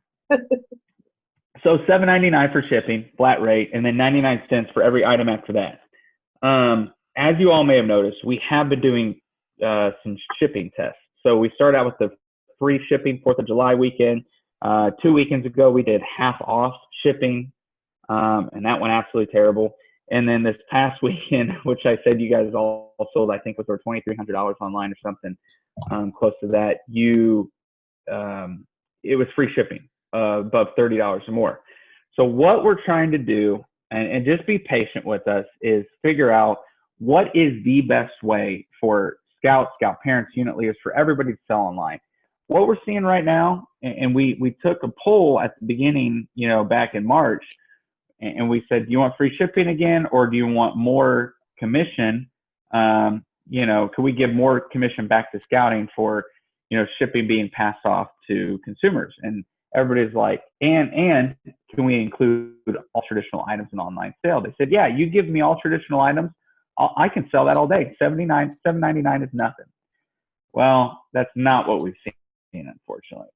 So $7.99 for shipping, flat rate, and then 99 cents for every item after that. As you all may have noticed, we have been doing some shipping tests. So we started out with the free shipping 4th of July weekend. 2 weekends ago, we did half off shipping, and that went absolutely terrible. And then this past weekend, which I said you guys all sold, I think was over $2,300 online or something close to that. It was free shipping above $30 or more. So what we're trying to do, and just be patient with us, is figure out what is the best way for scouts, scout parents, unit leaders, for everybody to sell online. What we're seeing right now, and we took a poll at the beginning, back in March, and we said, do you want free shipping again, or do you want more commission? Can we give more commission back to scouting for, shipping being passed off to consumers? And everybody's like, and can we include all traditional items in online sale? They said, yeah, you give me all traditional items, I can sell that all day. $7.99 is nothing. Well, that's not what we've seen, unfortunately.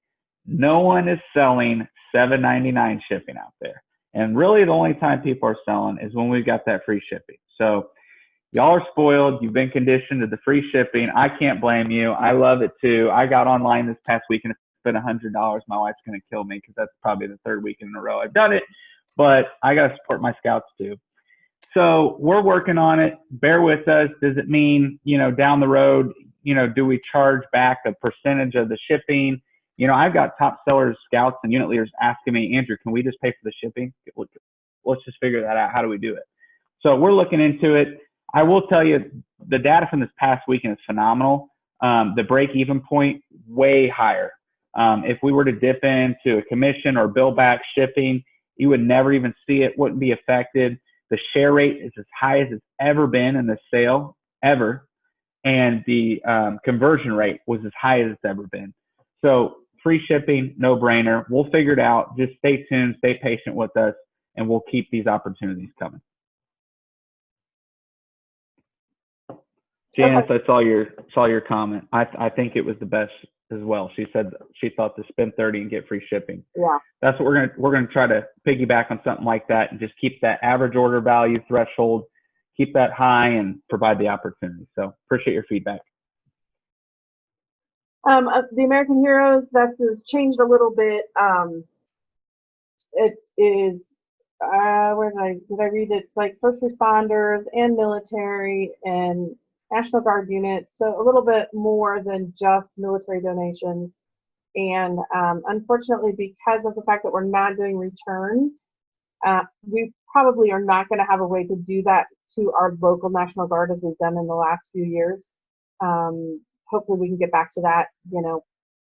No one is selling $7.99 shipping out there. And really the only time people are selling is when we've got that free shipping. So y'all are spoiled. You've been conditioned to the free shipping. I can't blame you. I love it too. I got online this past week and spent $100. My wife's going to kill me because that's probably the 3rd week in a row I've done it. But I got to support my scouts too. So we're working on it. Bear with us. Does it mean, down the road, do we charge back a percentage of the shipping? I've got top sellers, scouts, and unit leaders asking me, Andrew, can we just pay for the shipping? Let's just figure that out. How do we do it? So we're looking into it. I will tell you, the data from this past weekend is phenomenal. The break-even point, way higher. If we were to dip into a commission or bill back shipping, you would never even see it, wouldn't be affected. The share rate is as high as it's ever been in the sale, ever. And the conversion rate was as high as it's ever been. So free shipping, no brainer. We'll figure it out. Just stay tuned, stay patient with us, and we'll keep these opportunities coming. Janice, I saw your comment. I think it was the best as well. She said she thought to spend $30 and get free shipping. Yeah. That's what we're gonna try to piggyback on something like that and just keep that average order value threshold, keep that high, and provide the opportunity. So appreciate your feedback. The American Heroes, that has changed a little bit. It is, where did I read it? It's like first responders and military and National Guard units, so a little bit more than just military donations. And unfortunately, because of the fact that we're not doing returns, we probably are not going to have a way to do that to our local National Guard as we've done in the last few years. Hopefully we can get back to that,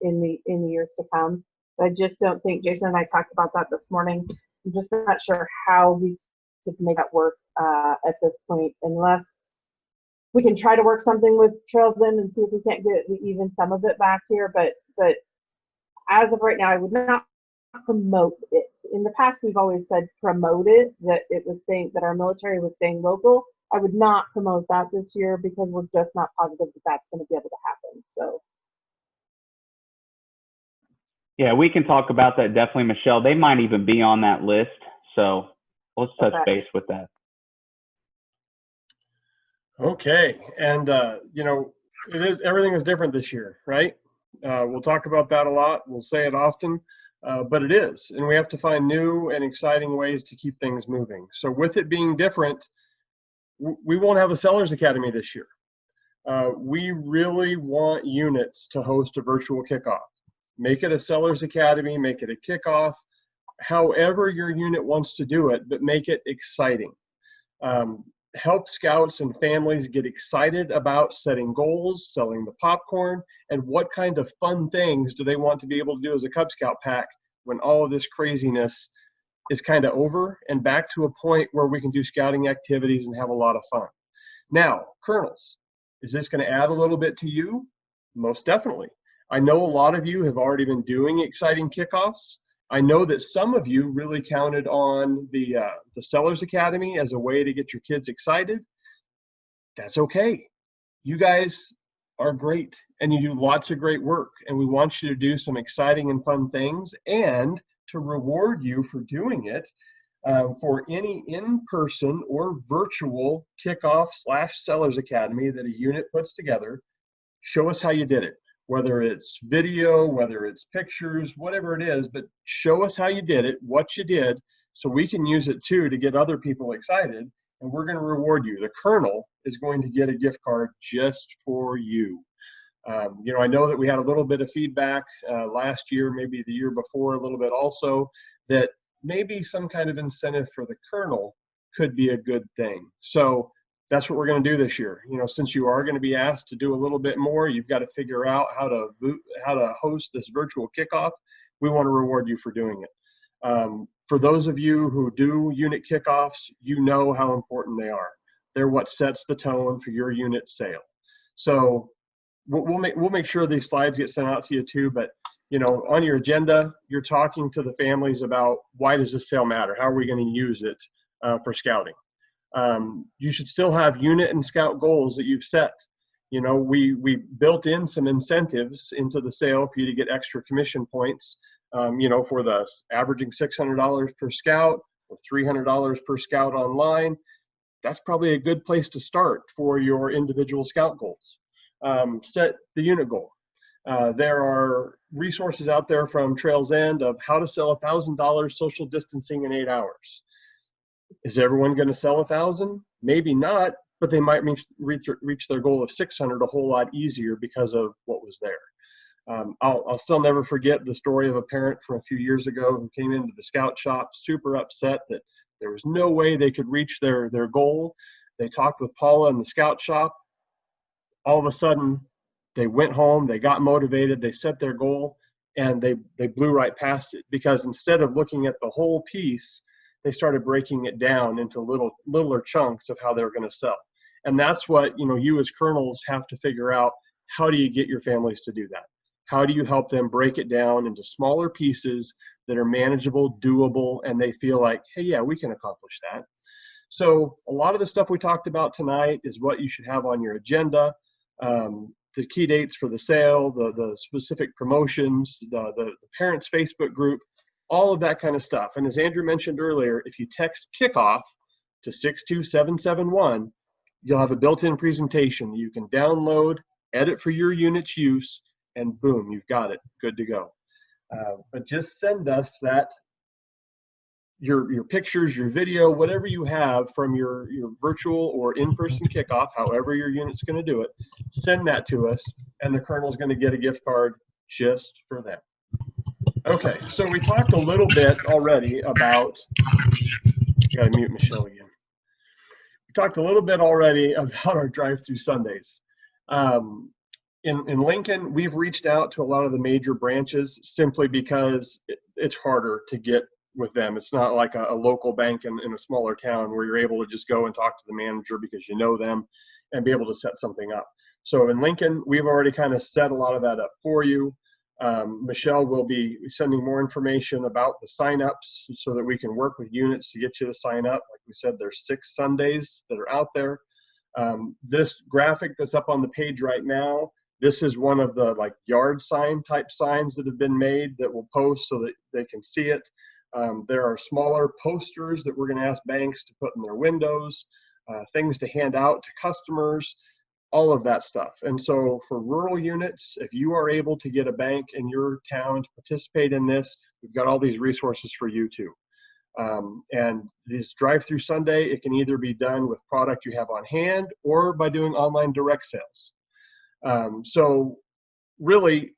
in the years to come. But I just don't think, Jason and I talked about that this morning, I'm just not sure how we could make that work at this point, unless we can try to work something with Trails In and see if we can't get even some of it back here. But as of right now, I would not promote it. In the past, we've always said promote it, that it was saying that our military was staying local. I would not promote that this year because we're just not positive that that's going to be able to happen. So. Yeah, we can talk about that definitely, Michelle. They might even be on that list. So let's touch base with that. Okay, and everything is different this year, right? We'll talk about that a lot. We'll say it often, but it is, and we have to find new and exciting ways to keep things moving. So with it being different, we won't have a Sellers Academy this year. We really want units to host a virtual kickoff. Make it a Sellers Academy, make it a kickoff, however your unit wants to do it, but make it exciting. Help scouts and families get excited about setting goals, selling the popcorn, and what kind of fun things do they want to be able to do as a Cub Scout pack when all of this craziness is kind of over and back to a point where we can do scouting activities and have a lot of fun. Now, Colonels, is this going to add a little bit to you? Most definitely. I know a lot of you have already been doing exciting kickoffs. I know that some of you really counted on the Sellers Academy as a way to get your kids excited. That's okay. You guys are great and you do lots of great work, and we want you to do some exciting and fun things, and to reward you for doing it, for any in-person or virtual kickoff / Sellers Academy that a unit puts together. Show us how you did it, whether it's video, whether it's pictures, whatever it is, but show us how you did it, what you did, so we can use it too to get other people excited, and we're going to reward you. The Colonel is going to get a gift card just for you. You know, I know that we had a little bit of feedback last year, maybe the year before a little bit also, that maybe some kind of incentive for the Colonel could be a good thing. So that's what we're going to do this year. You know, since you are going to be asked to do a little bit more, you've got to figure out how to host this virtual kickoff. We want to reward you for doing it. For those of you who do unit kickoffs, you know how important they are. They're what sets the tone for your unit sale. So we'll make sure these slides get sent out to you too. But you know, on your agenda, you're talking to the families about, why does this sale matter? How are we going to use it for scouting? You should still have unit and scout goals that you've set. You know, we built in some incentives into the sale for you to get extra commission points, you know, for the averaging $600 per scout or $300 per scout online. That's probably a good place to start for your individual scout goals. Set the unit goal. There are resources out there from Trails End of how to sell $1,000 social distancing in 8 hours. Is everyone going to sell 1,000? Maybe not, but they might reach their goal of 600 a whole lot easier because of what was there. I'll still never forget the story of a parent from a few years ago who came into the scout shop super upset that there was no way they could reach their goal. They talked with Paula in the scout shop. All of a sudden, they went home, they got motivated, they set their goal, and they blew right past it, because instead of looking at the whole piece, they started breaking it down into littler chunks of how they're going to sell. And that's what, you know, you as Colonels have to figure out. How do you get your families to do that? How do you help them break it down into smaller pieces that are manageable, doable, and they feel like, hey, yeah, we can accomplish that. So a lot of the stuff we talked about tonight is what you should have on your agenda. The key dates for the sale, the specific promotions, the parents' Facebook group, all of that kind of stuff. And as Andrew mentioned earlier, if you text Kickoff to 62771, you'll have a built-in presentation you can download, edit for your unit's use, and boom, you've got it, good to go. But just send us that, your pictures, your video, whatever you have from your virtual or in-person kickoff, however your unit's going to do it, send that to us, and the Colonel's going to get a gift card just for them. Okay, so we talked a little bit already about, gotta mute Michelle again. We talked a little bit already about our drive-through Sundays. In Lincoln, we've reached out to a lot of the major branches simply because it's harder to get with them. It's not like a local bank in a smaller town where you're able to just go and talk to the manager because you know them and be able to set something up. So in Lincoln, we've already kind of set a lot of that up for you. Michelle will be sending more information about the sign-ups so that we can work with units to get you to sign up. Like we said, there's 6 Sundays that are out there. This graphic that's up on the page right now, this is one of the like yard sign type signs that have been made that we'll post so that they can see it. There are smaller posters that we're going to ask banks to put in their windows, things to hand out to customers, all of that stuff. And so for rural units, if you are able to get a bank in your town to participate in this, we've got all these resources for you too. And this drive-through Sunday, it can either be done with product you have on hand or by doing online direct sales. So really,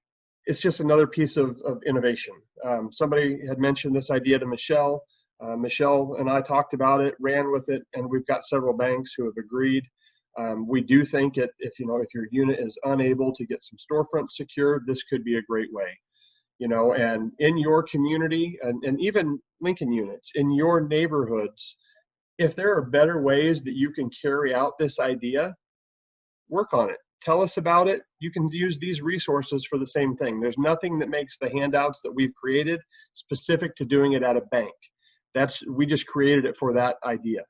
it's just another piece of innovation. Somebody had mentioned this idea to Michelle. Michelle and I talked about it, ran with it, and we've got several banks who have agreed. We do think if your unit is unable to get some storefronts secured, this could be a great way. You know, and in your community, and even Lincoln units, in your neighborhoods, if there are better ways that you can carry out this idea, work on it. Tell us about it. You can use these resources for the same thing. There's nothing that makes the handouts that we've created specific to doing it at a bank. We just created it for that idea.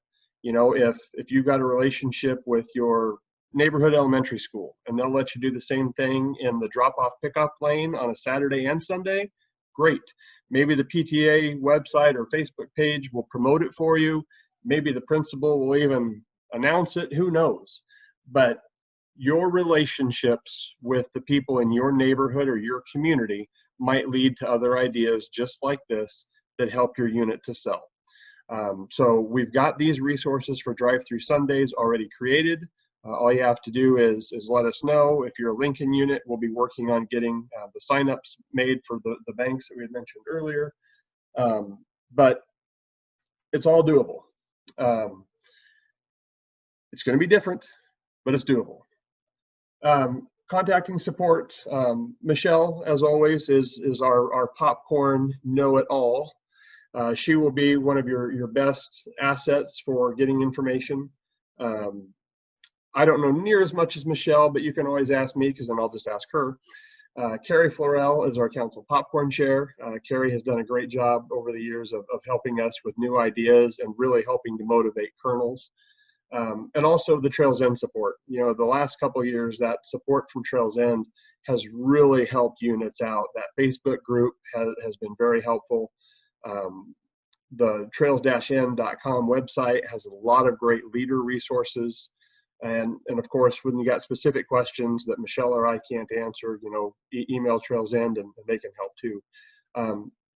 You know, if you've got a relationship with your neighborhood elementary school and they'll let you do the same thing in the drop-off pickup lane on a Saturday and Sunday, great. Maybe the PTA website or Facebook page will promote it for you. Maybe the principal will even announce it, who knows? But your relationships with the people in your neighborhood or your community might lead to other ideas just like this that help your unit to sell. So we've got these resources for drive-through Sundays already created. All you have to do is let us know. If you're a Lincoln unit, we'll be working on getting the signups made for the banks that we had mentioned earlier. But it's all doable. It's going to be different, but it's doable. Contacting support, Michelle, as always, is our popcorn know-it-all. She will be one of your best assets for getting information. I don't know near as much as Michelle, but you can always ask me because then I'll just ask her. Carrie Florell is our council popcorn chair. Carrie has done a great job over the years of helping us with new ideas and really helping to motivate colonels. And also the Trails End support. You know, the last couple of years, that support from Trails End has really helped units out. That Facebook group has been very helpful. The trails-end.com website has a lot of great leader resources. And of course, when you got specific questions that Michelle or I can't answer, you know, email Trails End and they can help too.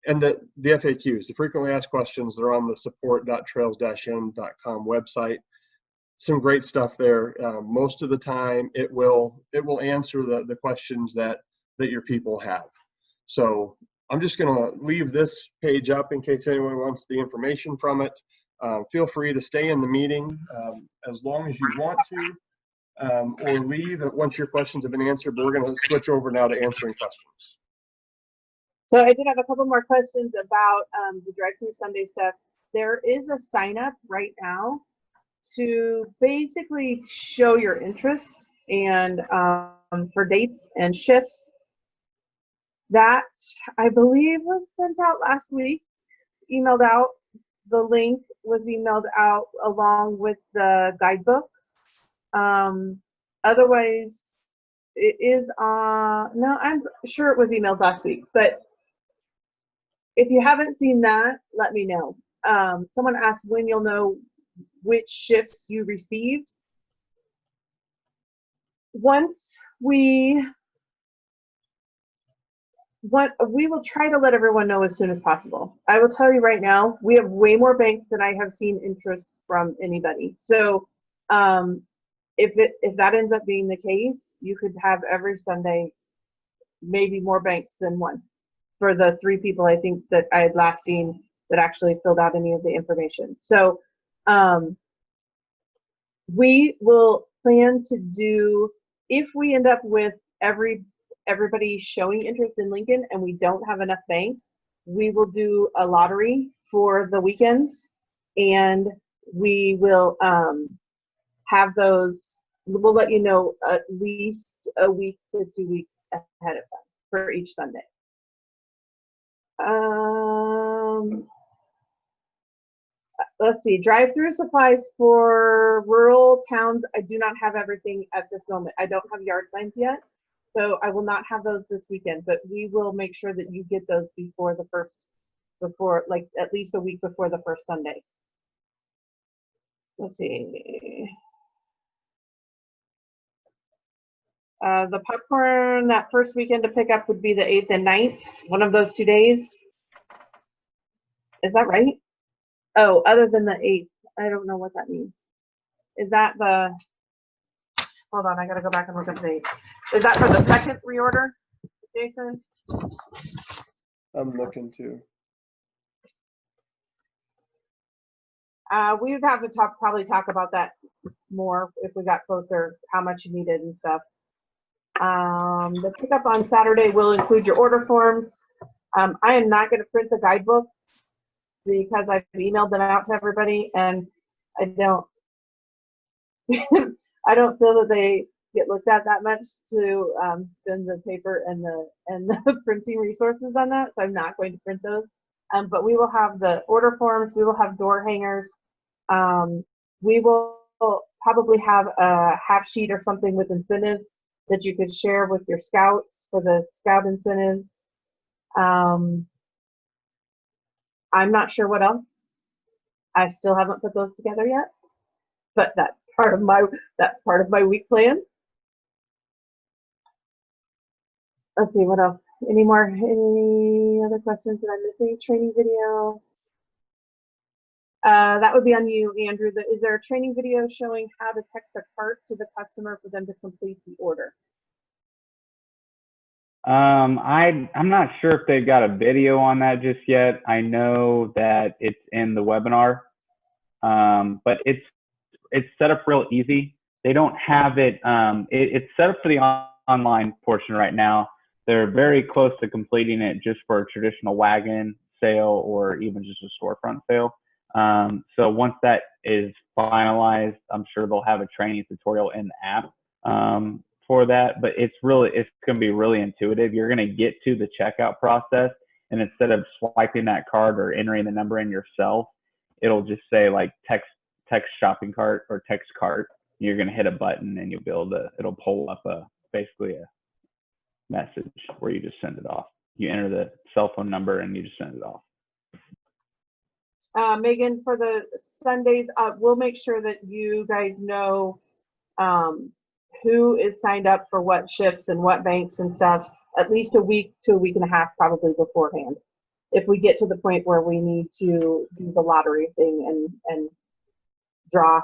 And the FAQs, the frequently asked questions, they're on the support.trails-end.com website. Some great stuff there. Most of the time, it will answer the questions that your people have. So I'm just going to leave this page up in case anyone wants the information from it. Feel free to stay in the meeting as long as you want to, or leave once your questions have been answered. But we're going to switch over now to answering questions. So I did have a couple more questions about the drive-through Sunday stuff. There is a sign up right now to basically show your interest and for dates and shifts. That I believe was sent out last week, emailed out. The link was emailed out along with the guidebooks. Otherwise, it is no, I'm sure it was emailed last week, but if you haven't seen that, let me know. Someone asked when you'll know which shifts you received. Once we will try to let everyone know as soon as possible. I will tell you right now, we have way more banks than I have seen interest from anybody. So if that ends up being the case, you could have every Sunday, maybe more banks than one for the 3 people I think that I had last seen that actually filled out any of the information. So we will plan to do, if we end up with everybody showing interest in Lincoln and we don't have enough banks, we will do a lottery for the weekends, and we will have those, we'll let you know at least a week to 2 weeks ahead of time for each Sunday. Let's see, drive-through supplies for rural towns. I do not have everything at this moment. I don't have yard signs yet, so I will not have those this weekend, but we will make sure that you get those before like at least a week before the first Sunday. Let's see. The popcorn, that first weekend to pick up would be the 8th and 9th, one of those 2 days. Is that right? Oh, other than the 8th. I don't know what that means. Is that the, hold on, I gotta go back and look at the dates. Is that for the second reorder, Jason? I'm looking too. We would have to probably talk about that more if we got closer, how much you needed and stuff. The pickup on Saturday will include your order forms. I am not going to print the guidebooks because I've emailed them out to everybody, and I don't I don't feel that they get looked at that much to spend the paper and the printing resources on that, so I'm not going to print those. But we will have the order forms, we will have door hangers, we will probably have a half sheet or something with incentives that you could share with your scouts for the scout incentives. I'm not sure what else. I still haven't put those together yet, but that's part of my week plan. Let's see, what else? Any other questions that I'm missing? Training video. That would be on you, Andrew. Is there a training video showing how to text a cart to the customer for them to complete the order? I'm not sure if they've got a video on that just yet. I know that it's in the webinar, but it's set up real easy. They don't have it. It's set up for the online portion right now. They're very close to completing it just for a traditional wagon sale or even just a storefront sale. So once that is finalized, I'm sure they'll have a training tutorial in the app for that. But it's going to be really intuitive. You're going to get to the checkout process, and instead of swiping that card or entering the number in yourself, it'll just say like text shopping cart or text cart. You're going to hit a button, and you'll be able to. It'll pull up basically a message where you just send it off. You enter the cell phone number and you just send it off. Megan, for the Sundays, we'll make sure that you guys know who is signed up for what ships and what banks and stuff at least a week to a week and a half probably beforehand. If we get to the point where we need to do the lottery thing and draw,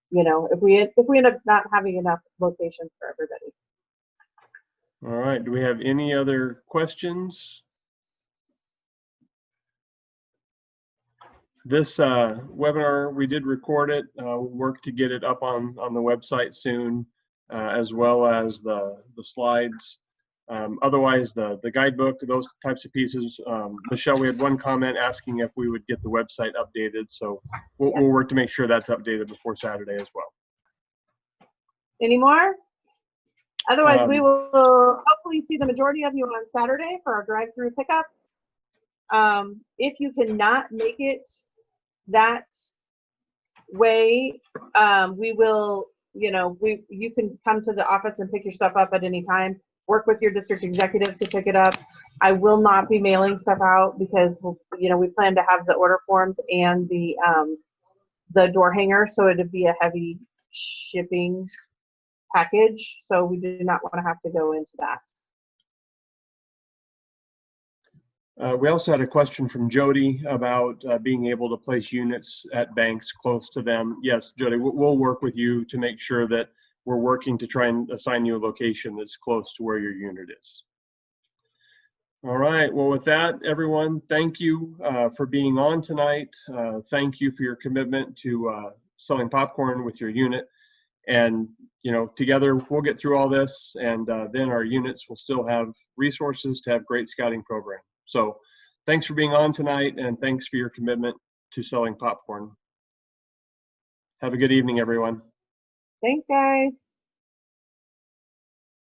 if we end up not having enough locations for everybody. All right, do we have any other questions? This webinar, we did record it. We'll work to get it up on the website soon, as well as the slides. Otherwise, the guidebook, those types of pieces. Michelle, we had one comment asking if we would get the website updated, so we'll work to make sure that's updated before Saturday as well. Any more? Otherwise, we will hopefully see the majority of you on Saturday for our drive-through pickup. If you cannot make it that way, we will, you can come to the office and pick your stuff up at any time. Work with your district executive to pick it up. I will not be mailing stuff out because, we plan to have the order forms and the door hanger, so it'd be a heavy shipping package, so we do not want to have to go into that. We also had a question from Jody about being able to place units at banks close to them. Yes, Jody, we'll work with you to make sure that we're working to try and assign you a location that's close to where your unit is. All right, well, with that, everyone, thank you for being on tonight. Thank you for your commitment to selling popcorn with your unit. And, together we'll get through all this, and then our units will still have resources to have great scouting program. So thanks for being on tonight, and thanks for your commitment to selling popcorn. Have a good evening, everyone. Thanks, guys.